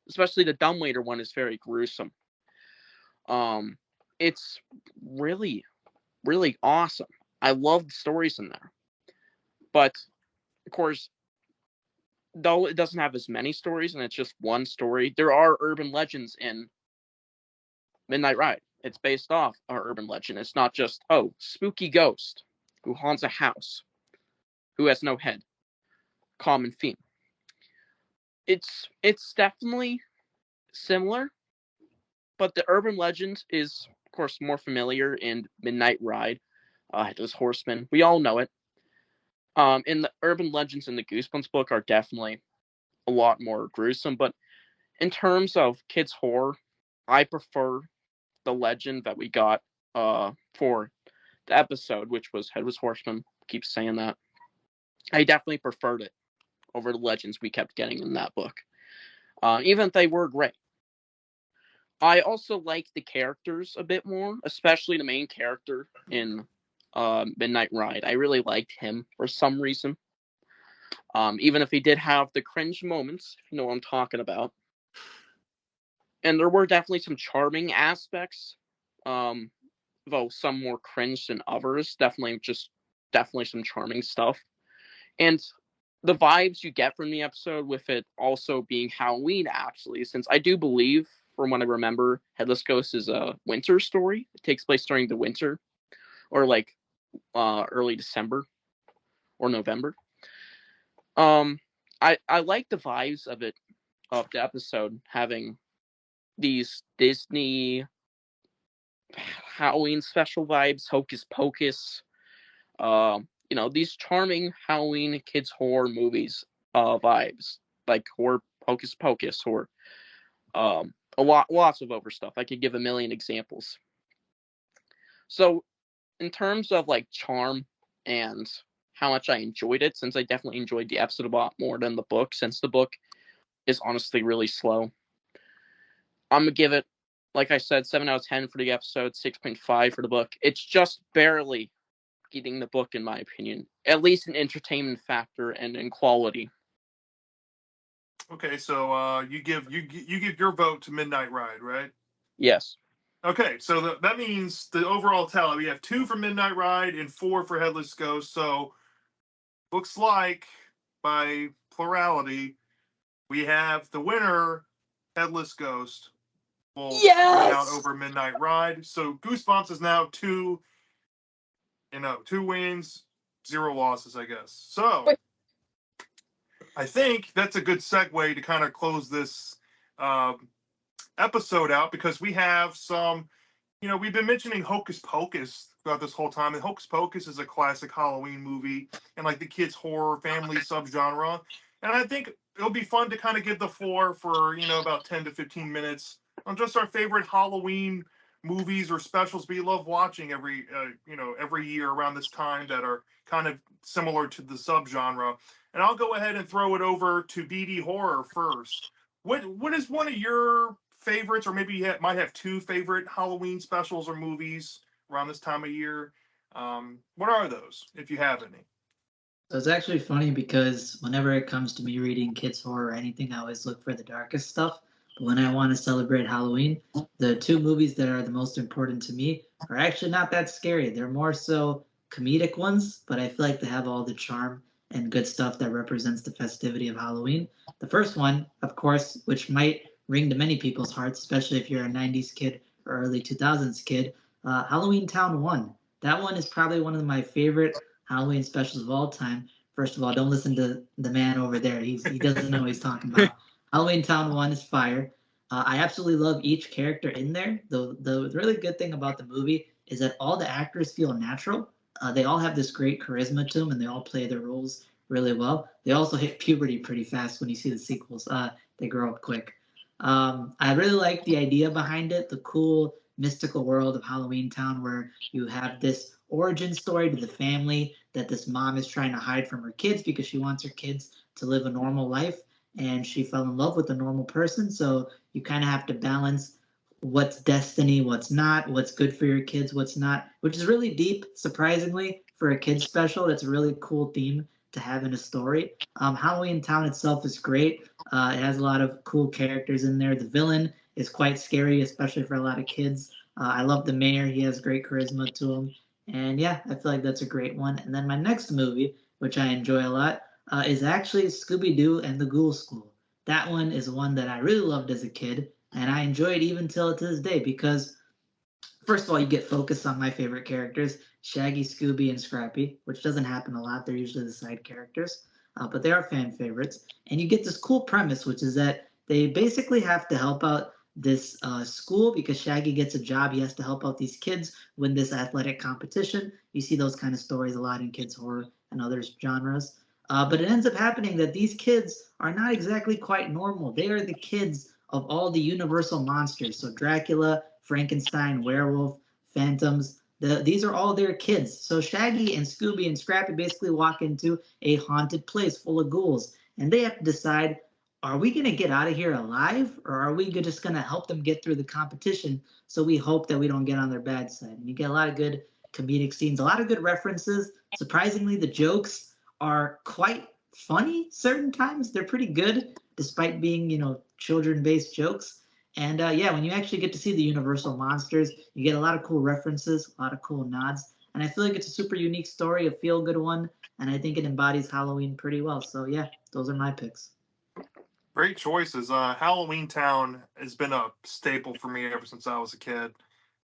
S6: especially the dumbwaiter one is very gruesome. It's really, really awesome. I love the stories in there. But of course, though it doesn't have as many stories and it's just one story, there are urban legends in Midnight Ride. It's based off an urban legend. It's not just, oh, spooky ghost who haunts a house, who has no head, common theme. It's definitely similar, but the urban legend is, of course, more familiar in Midnight Ride. Headless Horseman, we all know it. In the urban legends in the Goosebumps book are definitely a lot more gruesome, but in terms of kids horror, I prefer the legend that we got for the episode, which was Headless Horseman. Keep saying that. I definitely preferred it over the legends we kept getting in that book, even if they were great. I also like the characters a bit more, especially the main character in Midnight Ride. I really liked him for some reason. Even if he did have the cringe moments, if you know what I'm talking about. And there were definitely some charming aspects, though some more cringe than others. Definitely some charming stuff. And the vibes you get from the episode, with it also being Halloween, actually, since I do believe, from what I remember, Headless Ghost is a winter story. It takes place during the winter, or like early December or November. I like the vibes of it, of the episode, having these Disney Halloween special vibes, Hocus Pocus, these charming Halloween kids horror movies vibes, like horror Hocus Pocus, or lots of other stuff. I could give a million examples. So in terms of like charm and how much I enjoyed it, since I definitely enjoyed the episode a lot more than the book, since the book is honestly really slow, I'm gonna give it, like I said, 7 out of 10 for the episode, 6.5 for the book. It's just barely beating the book, in my opinion, at least in entertainment factor and in quality.
S1: Okay, so you give your vote to Midnight Ride, right?
S6: Yes.
S1: Okay, so that means the overall tally, we have 2 for Midnight Ride and 4 for Headless Ghost. So looks like by plurality, we have the winner, Headless Ghost, will win out over Midnight Ride. So Goosebumps is now 2 wins, 0 losses, I guess. So I think that's a good segue to kind of close this episode out, because we have some, we've been mentioning Hocus Pocus throughout this whole time, and Hocus Pocus is a classic Halloween movie and like the kids horror family subgenre. And I think it'll be fun to kind of give the floor for, about 10 to 15 minutes on just our favorite Halloween movies or specials we love watching every year around this time that are kind of similar to the subgenre. And I'll go ahead and throw it over to BD Horror first. What is one of your favorites, or maybe you might have 2 favorite Halloween specials or movies around this time of year? What are those, if you have any?
S4: So it's actually funny because whenever it comes to me reading kids horror or anything, I always look for the darkest stuff. But when I want to celebrate Halloween, the 2 movies that are the most important to me are actually not that scary. They're more so comedic ones, but I feel like they have all the charm and good stuff that represents the festivity of Halloween. The first one, of course, which might ring to many people's hearts, especially if you're a 90s kid or early 2000s kid, Halloween Town 1. That one is probably one of my favorite Halloween specials of all time. First of all, don't listen to the man over there. He doesn't know what he's talking about. Halloween Town 1 is fire. I absolutely love each character in there. The really good thing about the movie is that all the actors feel natural. They all have this great charisma to them, and they all play their roles really well. They also hit puberty pretty fast when you see the sequels. They grow up quick. I really like the idea behind it, the cool mystical world of Halloween Town, where you have this origin story to the family that this mom is trying to hide from her kids because she wants her kids to live a normal life, and she fell in love with a normal person. So you kind of have to balance what's destiny, what's not, what's good for your kids, what's not, which is really deep, surprisingly, for a kids special. That's a really cool theme to have in a story. Halloween Town itself is great. It has a lot of cool characters in there. The villain is quite scary, especially for a lot of kids. I love the mayor. He has great charisma to him. And yeah, I feel like that's a great one. And then my next movie, which I enjoy a lot, is actually Scooby-Doo and the Ghoul School. That one is one that I really loved as a kid, and I enjoy it even till to this day because, first of all, you get focused on my favorite characters, Shaggy, Scooby, and Scrappy, which doesn't happen a lot. They're usually the side characters, but they are fan favorites. And you get this cool premise, which is that they basically have to help out this school because Shaggy gets a job. He has to help out these kids win this athletic competition. You see those kind of stories a lot in kids' horror and other genres. But it ends up happening that these kids are not exactly quite normal. They are the kids of all the universal monsters. So Dracula, Frankenstein, werewolf, phantoms. These are all their kids. So Shaggy and Scooby and Scrappy basically walk into a haunted place full of ghouls, and they have to decide: are we going to get out of here alive, or are we just going to help them get through the competition? So we hope that we don't get on their bad side. And you get a lot of good comedic scenes, a lot of good references. Surprisingly, the jokes are quite funny. Certain times they're pretty good, despite being children-based jokes. And yeah, when you actually get to see the Universal monsters, you get a lot of cool references, a lot of cool nods. And I feel like it's a super unique story, a feel-good one, and I think it embodies Halloween pretty well. So yeah, those are my picks.
S1: Great choices. Halloween Town has been a staple for me ever since I was a kid.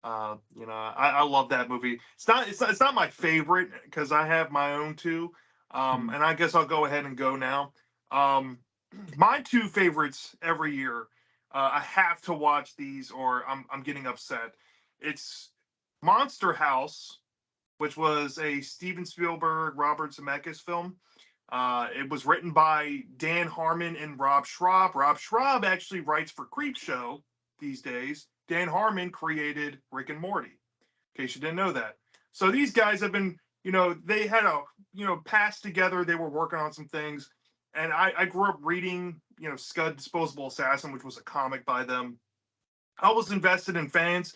S1: I love that movie. It's not my favorite because I have my own two. And I guess I'll go ahead and go now. My two favorites every year. I have to watch these or I'm getting upset. It's Monster House, which was a Steven Spielberg, Robert Zemeckis film. It was written by Dan Harmon and Rob Schraub. Rob Schraub actually writes for Creepshow these days. Dan Harmon created Rick and Morty, in case you didn't know that. So these guys have been, they had a, past together. They were working on some things. And I grew up reading, Scud Disposable Assassin, which was a comic by them. I was invested in fans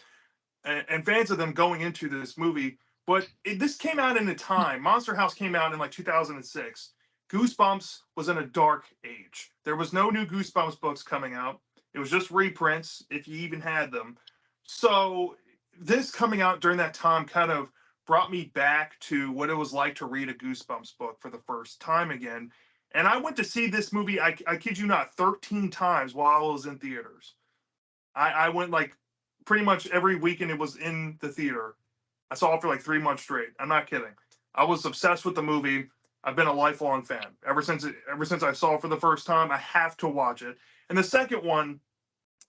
S1: and fans of them going into this movie. But this came out in a time. Monster House came out in like 2006. Goosebumps was in a dark age. There was no new Goosebumps books coming out. It was just reprints, if you even had them. So this coming out during that time kind of brought me back to what it was like to read a Goosebumps book for the first time again. And I went to see this movie, I kid you not, 13 times while I was in theaters. I went like pretty much every weekend it was in the theater. I saw it for like 3 months straight. I'm not kidding. I was obsessed with the movie. I've been a lifelong fan ever since I saw it for the first time. I have to watch it. And the second one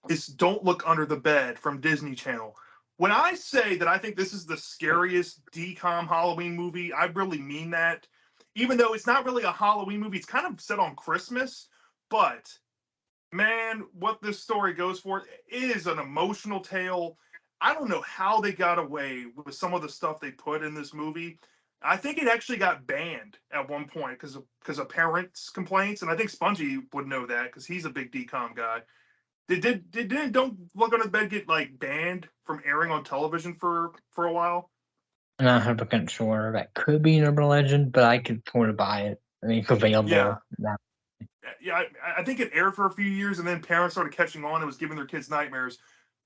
S1: is Don't Look Under the Bed from Disney Channel. When I say that I think this is the scariest DCOM Halloween movie, I really mean that. Even though it's not really a Halloween movie, it's kind of set on Christmas, but man, what this story goes for, it is an emotional tale. I don't know how they got away with some of the stuff they put in this movie. I think it actually got banned at one point because of parents' complaints, and I think Spongy would know that because he's a big DCOM guy. Did Don't Look Under the Bed get like banned from airing on television for a while?
S3: I'm not 100% sure. That could be an urban legend, but I could sort of buy it. I mean, it's available
S1: Yeah.
S3: now.
S1: Yeah, I think it aired for a few years, and then parents started catching on. It was giving their kids nightmares.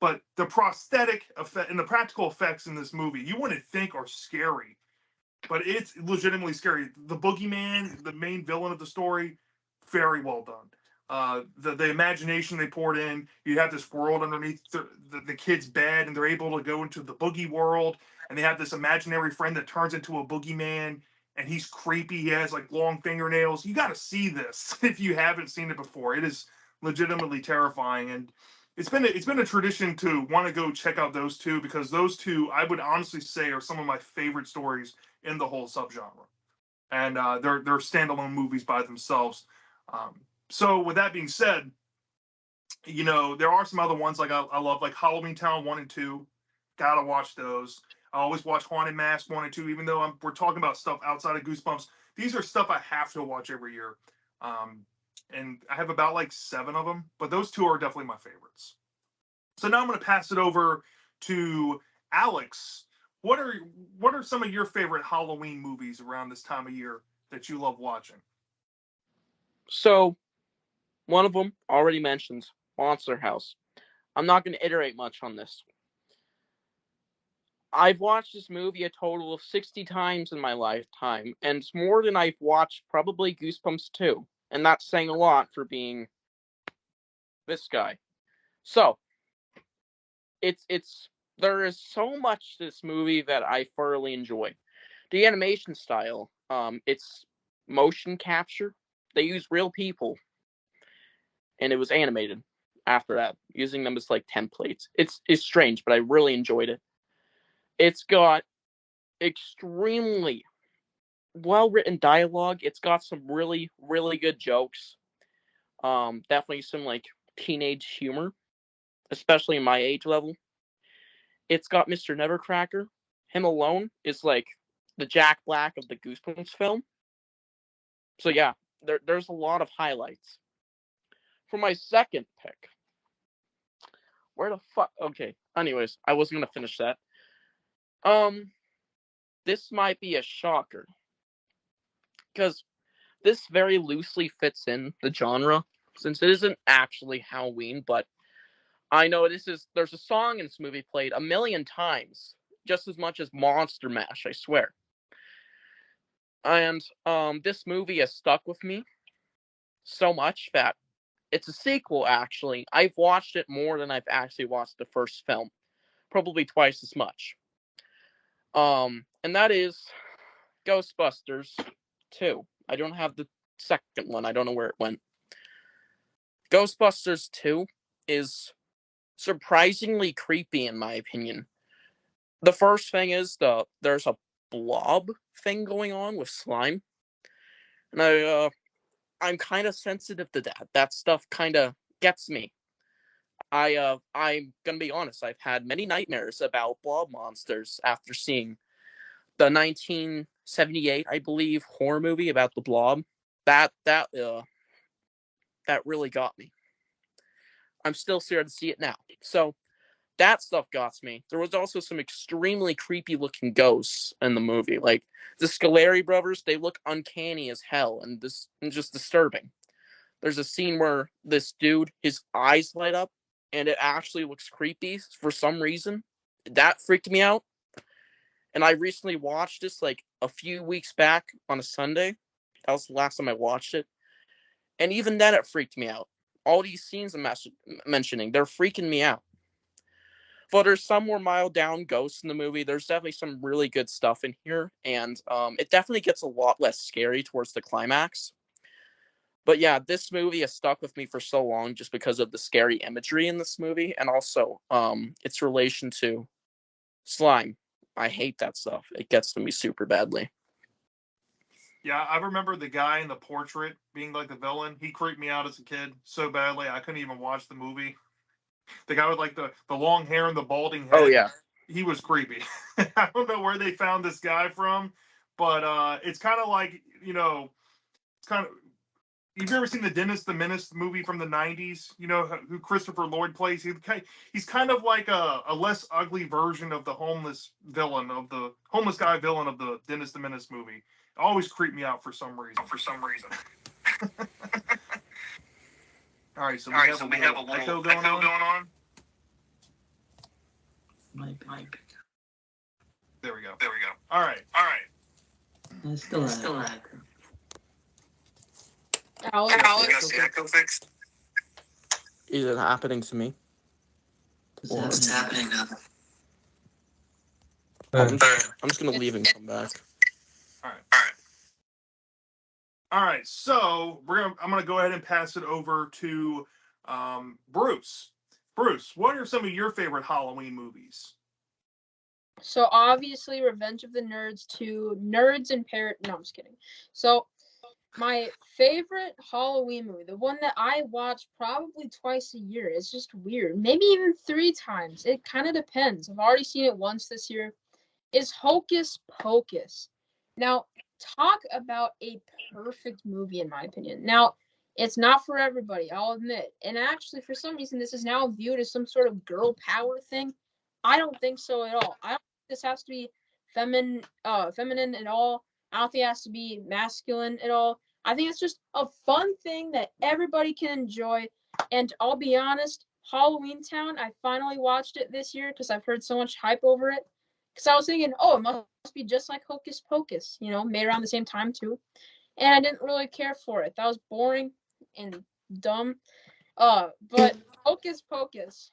S1: But the prosthetic effect and the practical effects in this movie, you wouldn't think are scary, but it's legitimately scary. The boogeyman, the main villain of the story, very well done. The imagination they poured in. You have this world underneath the kid's bed, and they're able to go into the boogie world, and they have this imaginary friend that turns into a boogeyman, and he's creepy. He has like long fingernails. You got to see this if you haven't seen it before. It is legitimately terrifying, and it's been a tradition to want to go check out those two because those two I would honestly say are some of my favorite stories in the whole subgenre, and they're standalone movies by themselves. So with that being said, there are some other ones like I love like Halloween Town 1 and 2. Gotta watch those. I always watch Haunted Mask 1 and 2, even though we're talking about stuff outside of Goosebumps. These are stuff I have to watch every year. And I have about like 7 of them, but those two are definitely my favorites. So now I'm going to pass it over to Alex. What are some of your favorite Halloween movies around this time of year that you love watching?
S6: So, one of them already mentioned, Monster House. I'm not going to iterate much on this. I've watched this movie a total of 60 times in my lifetime, and it's more than I've watched probably Goosebumps 2. And that's saying a lot for being this guy. So, there is so much to this movie that I thoroughly enjoy. The animation style, it's motion capture. They use real people, and it was animated after that, using them as like templates. It's strange, but I really enjoyed it. It's got extremely well written dialogue. It's got some really, really good jokes. Definitely some like teenage humor, especially in my age level. It's got Mr. Nevercracker. Him alone is like the Jack Black of the Goosebumps film. So yeah, there's a lot of highlights. For my second pick, where the fuck? Okay. Anyways, I wasn't gonna finish that. This might be a shocker because this very loosely fits in the genre since it isn't actually Halloween, but I know there's a song in this movie played a million times, just as much as Monster Mash, I swear. And this movie has stuck with me so much that it's a sequel, actually. I've watched it more than I've actually watched the first film. Probably twice as much. And that is Ghostbusters 2. I don't have the second one. I don't know where it went. Ghostbusters 2 is surprisingly creepy in my opinion. The first thing is there's a blob thing going on with slime. And I'm kind of sensitive to that. That stuff kind of gets me. I'm gonna be honest. I've had many nightmares about blob monsters after seeing the 1978, I believe, horror movie about the blob. That really got me. I'm still scared to see it now. So that stuff got me. There was also some extremely creepy looking ghosts in the movie. Like the Scoleri brothers, they look uncanny as hell and just disturbing. There's a scene where this dude, his eyes light up and it actually looks creepy for some reason. That freaked me out. And I recently watched this like a few weeks back on a Sunday. That was the last time I watched it. And even then it freaked me out. All these scenes I'm mentioning, they're freaking me out. But there's some more mild down ghosts in the movie. There's definitely some really good stuff in here. And it definitely gets a lot less scary towards the climax. But yeah, this movie has stuck with me for so long just because of the scary imagery in this movie. And also its relation to slime. I hate that stuff. It gets to me super badly.
S1: Yeah, I remember the guy in the portrait being like the villain. He creeped me out as a kid so badly I couldn't even watch the movie. The guy with like the long hair and the balding head.
S6: Oh yeah.
S1: He was creepy. I don't know where they found this guy from, but it's kind of like, it's kind of. Have you ever seen the Dennis the Menace movie from the 90s? You know who Christopher Lloyd plays? He's kind of like a less ugly version of the homeless guy villain of the Dennis the Menace movie. It always creeped me out for some reason. All right, so we have a little echo going on.
S4: Might be.
S1: There we go. All right.
S4: It's still lag.
S2: Alex,
S1: Got the echo fixed?
S6: Is it happening to me?
S4: What's happening now?
S6: I'm just gonna leave and come back.
S1: All right. So I'm gonna go ahead and pass it over to Bruce. Bruce, what are some of your favorite Halloween movies?
S2: so obviously Revenge of the Nerds 2, Nerds and Parrot. No, I'm just kidding. So my favorite Halloween movie, the one that I watch probably twice a year, it's just weird. Maybe even 3 times. It kind of depends. I've already seen it once this year. Is Hocus Pocus. Now, talk about a perfect movie in my opinion. Now, it's not for everybody, I'll admit. And actually, for some reason, this is now viewed as some sort of girl power thing. I don't think so at all. I don't think this has to be feminine at all. I don't think it has to be masculine at all. I think it's just a fun thing that everybody can enjoy. And I'll be honest, Halloween Town, I finally watched it this year because I've heard so much hype over it. because I was thinking, oh, it must be just like Hocus Pocus, made around the same time too. And I didn't really care for it. That was boring and dumb. But Hocus Pocus,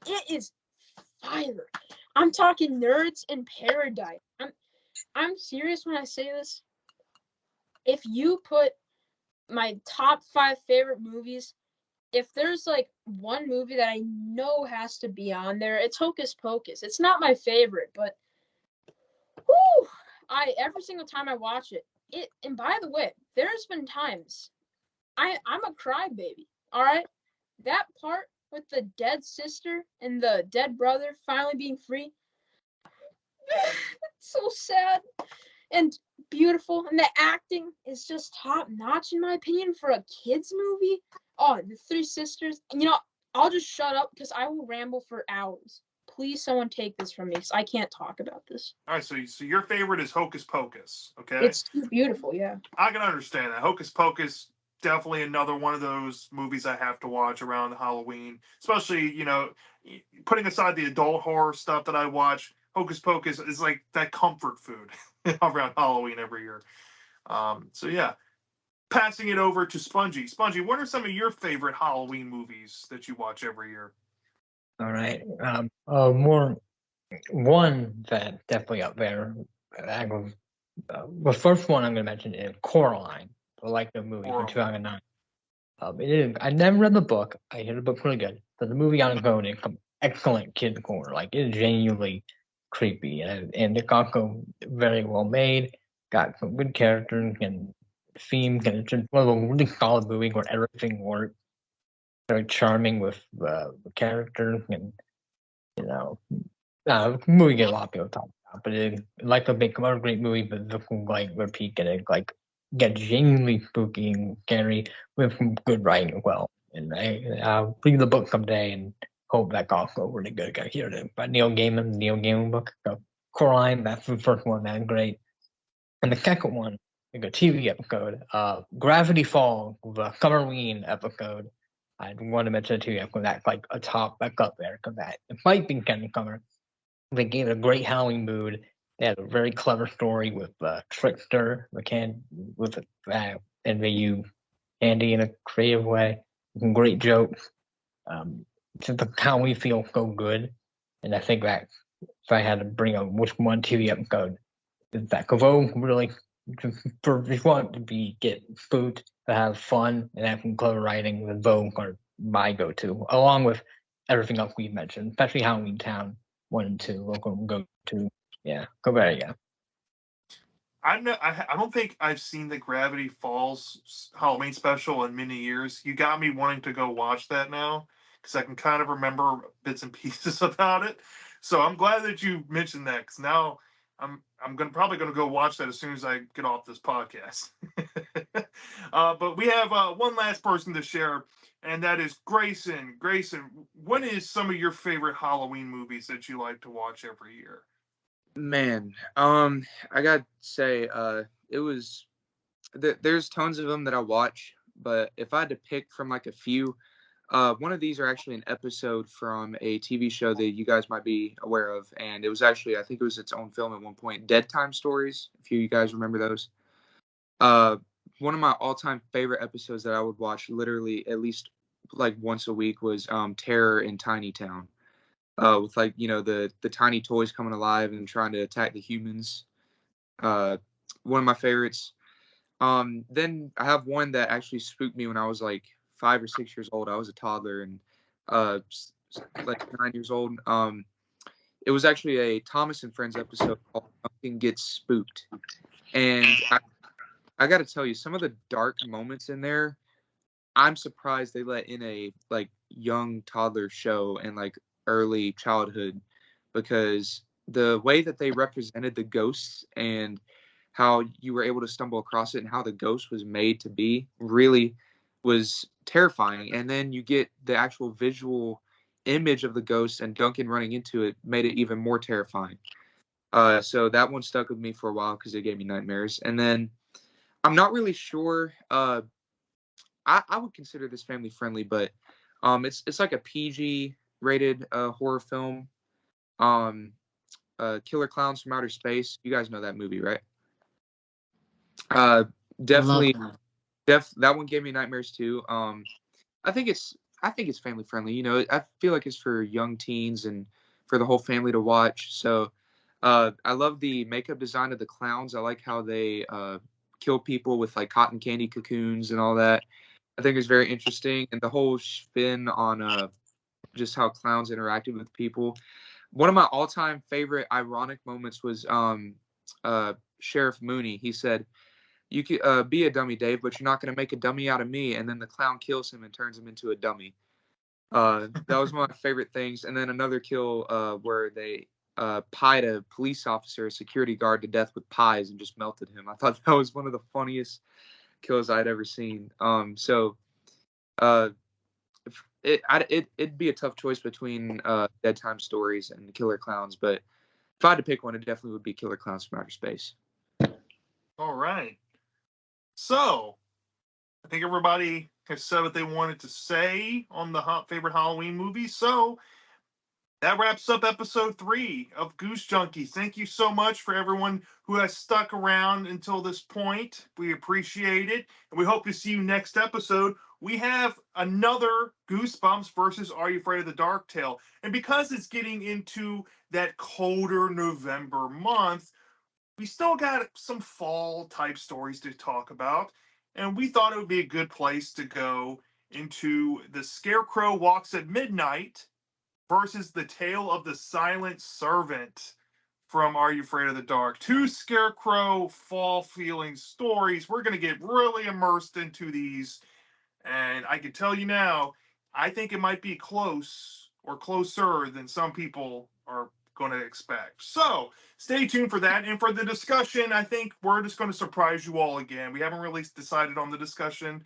S2: it is fire. I'm talking nerds in paradise. I'm serious when I say this. If you put my top 5 favorite movies, if there's like one movie that I know has to be on there, it's Hocus Pocus. It's not my favorite, but whoo, every single time I watch it, and by the way, there's been times I'm a crybaby. All right, that part with the dead sister and the dead brother finally being free, it's so sad and beautiful, and the acting is just top notch in my opinion for a kids movie. Oh, the three sisters, and I'll just shut up because I will ramble for hours. Please, someone take this from me because I can't talk about this.
S1: All right, so your favorite is Hocus Pocus, okay?
S2: It's too beautiful, yeah.
S1: I can understand that. Hocus Pocus, definitely another one of those movies I have to watch around Halloween, especially, putting aside the adult horror stuff that I watch. Hocus Pocus is like that comfort food around Halloween every year. So yeah, passing it over to Spongy. Spongy, what are some of your favorite Halloween movies that you watch every year?
S3: All right. More one that definitely up there. The first one I'm going to mention is Coraline. I like the movie from 2009. I never read the book. I hear the book really good, but the movie on its own is excellent kids horror. Like it is genuinely creepy, and it's also very well made. Got some good characters and themes, and it's just one of a really solid movie where everything works. Very charming with the characters, and movie get a lot of people talk about, but it like a big another great movie, but looking like repeat getting like get genuinely spooky and scary with some good writing as well. And I'll read the book someday and hope that also really good. I hear it by Neil Gaiman book. So Coraline, that's the first one, that's great. And the second one, like a TV episode, Gravity Falls, the Summerween episode. I want to mention the TV episode that's like a top back up there because that it might be kind of summer. They gave it a great Halloween mood. They had a very clever story with Trickster, and they use Andy in a creative way. Some great jokes. Just the Halloween feels so good. And I think that if I had to bring up which one TV episode, is that Kavo really, if you want to get spooked, to have fun, and have some clever writing, the Vogue are my go-to, along with everything else we mentioned, especially Halloween Town 1 and 2. We'll go to, yeah, go there, yeah.
S1: I don't think I've seen the Gravity Falls Halloween special in many years. You got me wanting to go watch that now because I can kind of remember bits and pieces about it. So I'm glad that you mentioned that because now I'm probably gonna go watch that as soon as I get off this podcast. But we have one last person to share, and that is Grayson. Grayson, what is some of your favorite Halloween movies that you like to watch every year?
S5: Man, I gotta say, it was there's tons of them that I watch, but if I had to pick from like a few, one of these are actually an episode from a TV show that you guys might be aware of, and it was actually, I think it was its own film at one point, Dead Time Stories, if you guys remember those. One of my all-time favorite episodes that I would watch literally at least like once a week was Terror in Tiny Town. With like, the tiny toys coming alive and trying to attack the humans. One of my favorites. Then I have one that actually spooked me when I was like 5 or 6 years old. I was a toddler and like 9 years old. It was actually a Thomas and Friends episode called Pumpkin Gets Spooked. And I got to tell you, some of the dark moments in there, I'm surprised they let in a like young toddler show and like early childhood, because the way that they represented the ghosts and how you were able to stumble across it and how the ghost was made to be really was terrifying. And then you get the actual visual image of the ghost and Duncan running into it made it even more terrifying. So that one stuck with me for a while because it gave me nightmares. And then I'm not really sure. I would consider this family friendly, but it's like a PG rated horror film. Killer Clowns from Outer Space. You guys know that movie, right?
S4: I
S5: Definitely,
S4: love that.
S5: that one gave me nightmares too. I think it's family friendly. You know, I feel like it's for young teens and for the whole family to watch. So, I love the makeup design of the clowns. I like how they kill people with like cotton candy cocoons and all that. I think it's very interesting, and the whole spin on just how clowns interacted with people. One of my all-time favorite ironic moments was Sheriff Mooney. He said, "You could be a dummy, Dave, but you're not going to make a dummy out of me." And then the clown kills him and turns him into a dummy. That was one of my favorite things. And then another kill where they pied a police officer, a security guard, to death with pies and just melted him. I thought that was one of the funniest kills I'd ever seen. So uh, it'd be a tough choice between Dead Time Stories and Killer Clowns, but if I had to pick one, it definitely would be Killer Clowns from Outer Space.
S1: All right. So, I think everybody has said what they wanted to say on the favorite Halloween movie. So, that wraps up episode 3 of Goosejunkies. Thank you so much for everyone who has stuck around until this point. We appreciate it. And we hope to see you next episode. We have another Goosebumps versus Are You Afraid of the Dark tale. And because it's getting into that colder November month, we still got some fall type stories to talk about. And we thought it would be a good place to go into The Scarecrow Walks at Midnight versus The Tale of the Silent Servant from Are You Afraid of the Dark? 2 Scarecrow fall feeling stories. We're going to get really immersed into these. And I can tell you now, I think it might be close or closer than some people are going to expect. So stay tuned for that. And for the discussion, I think we're just going to surprise you all again. We haven't really decided on the discussion,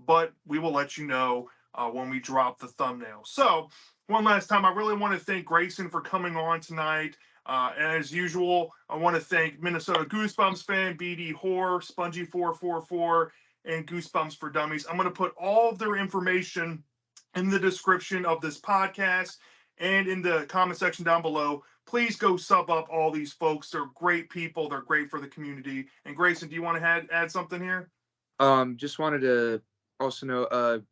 S1: but we will let you know when we drop the thumbnail. So, one last time, I really want to thank Grayson for coming on tonight. And as usual, I want to thank Minnesota Goosebumps fan, BD Horror, Spongy444, and Goosebumps for Dummies. I'm going to put all of their information in the description of this podcast and in the comment section down below. Please go sub up all these folks. They're great people. They're great for the community. And Grayson, do you want to add something here?
S5: Just wanted to also know,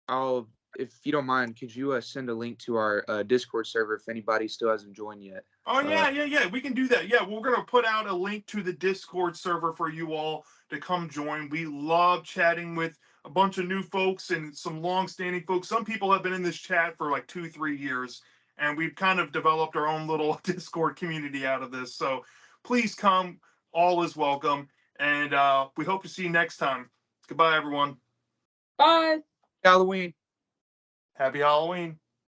S5: I'll, if you don't mind, could you send a link to our Discord server if anybody still hasn't joined yet?
S1: Oh, yeah. We can do that. Yeah, we're going to put out a link to the Discord server for you all to come join. We love chatting with a bunch of new folks and some long-standing folks. Some people have been in this chat for like 2-3 years, and we've kind of developed our own little Discord community out of this. So please come. All is welcome. And we hope to see you next time. Goodbye, everyone.
S2: Bye.
S5: Halloween.
S1: Happy Halloween.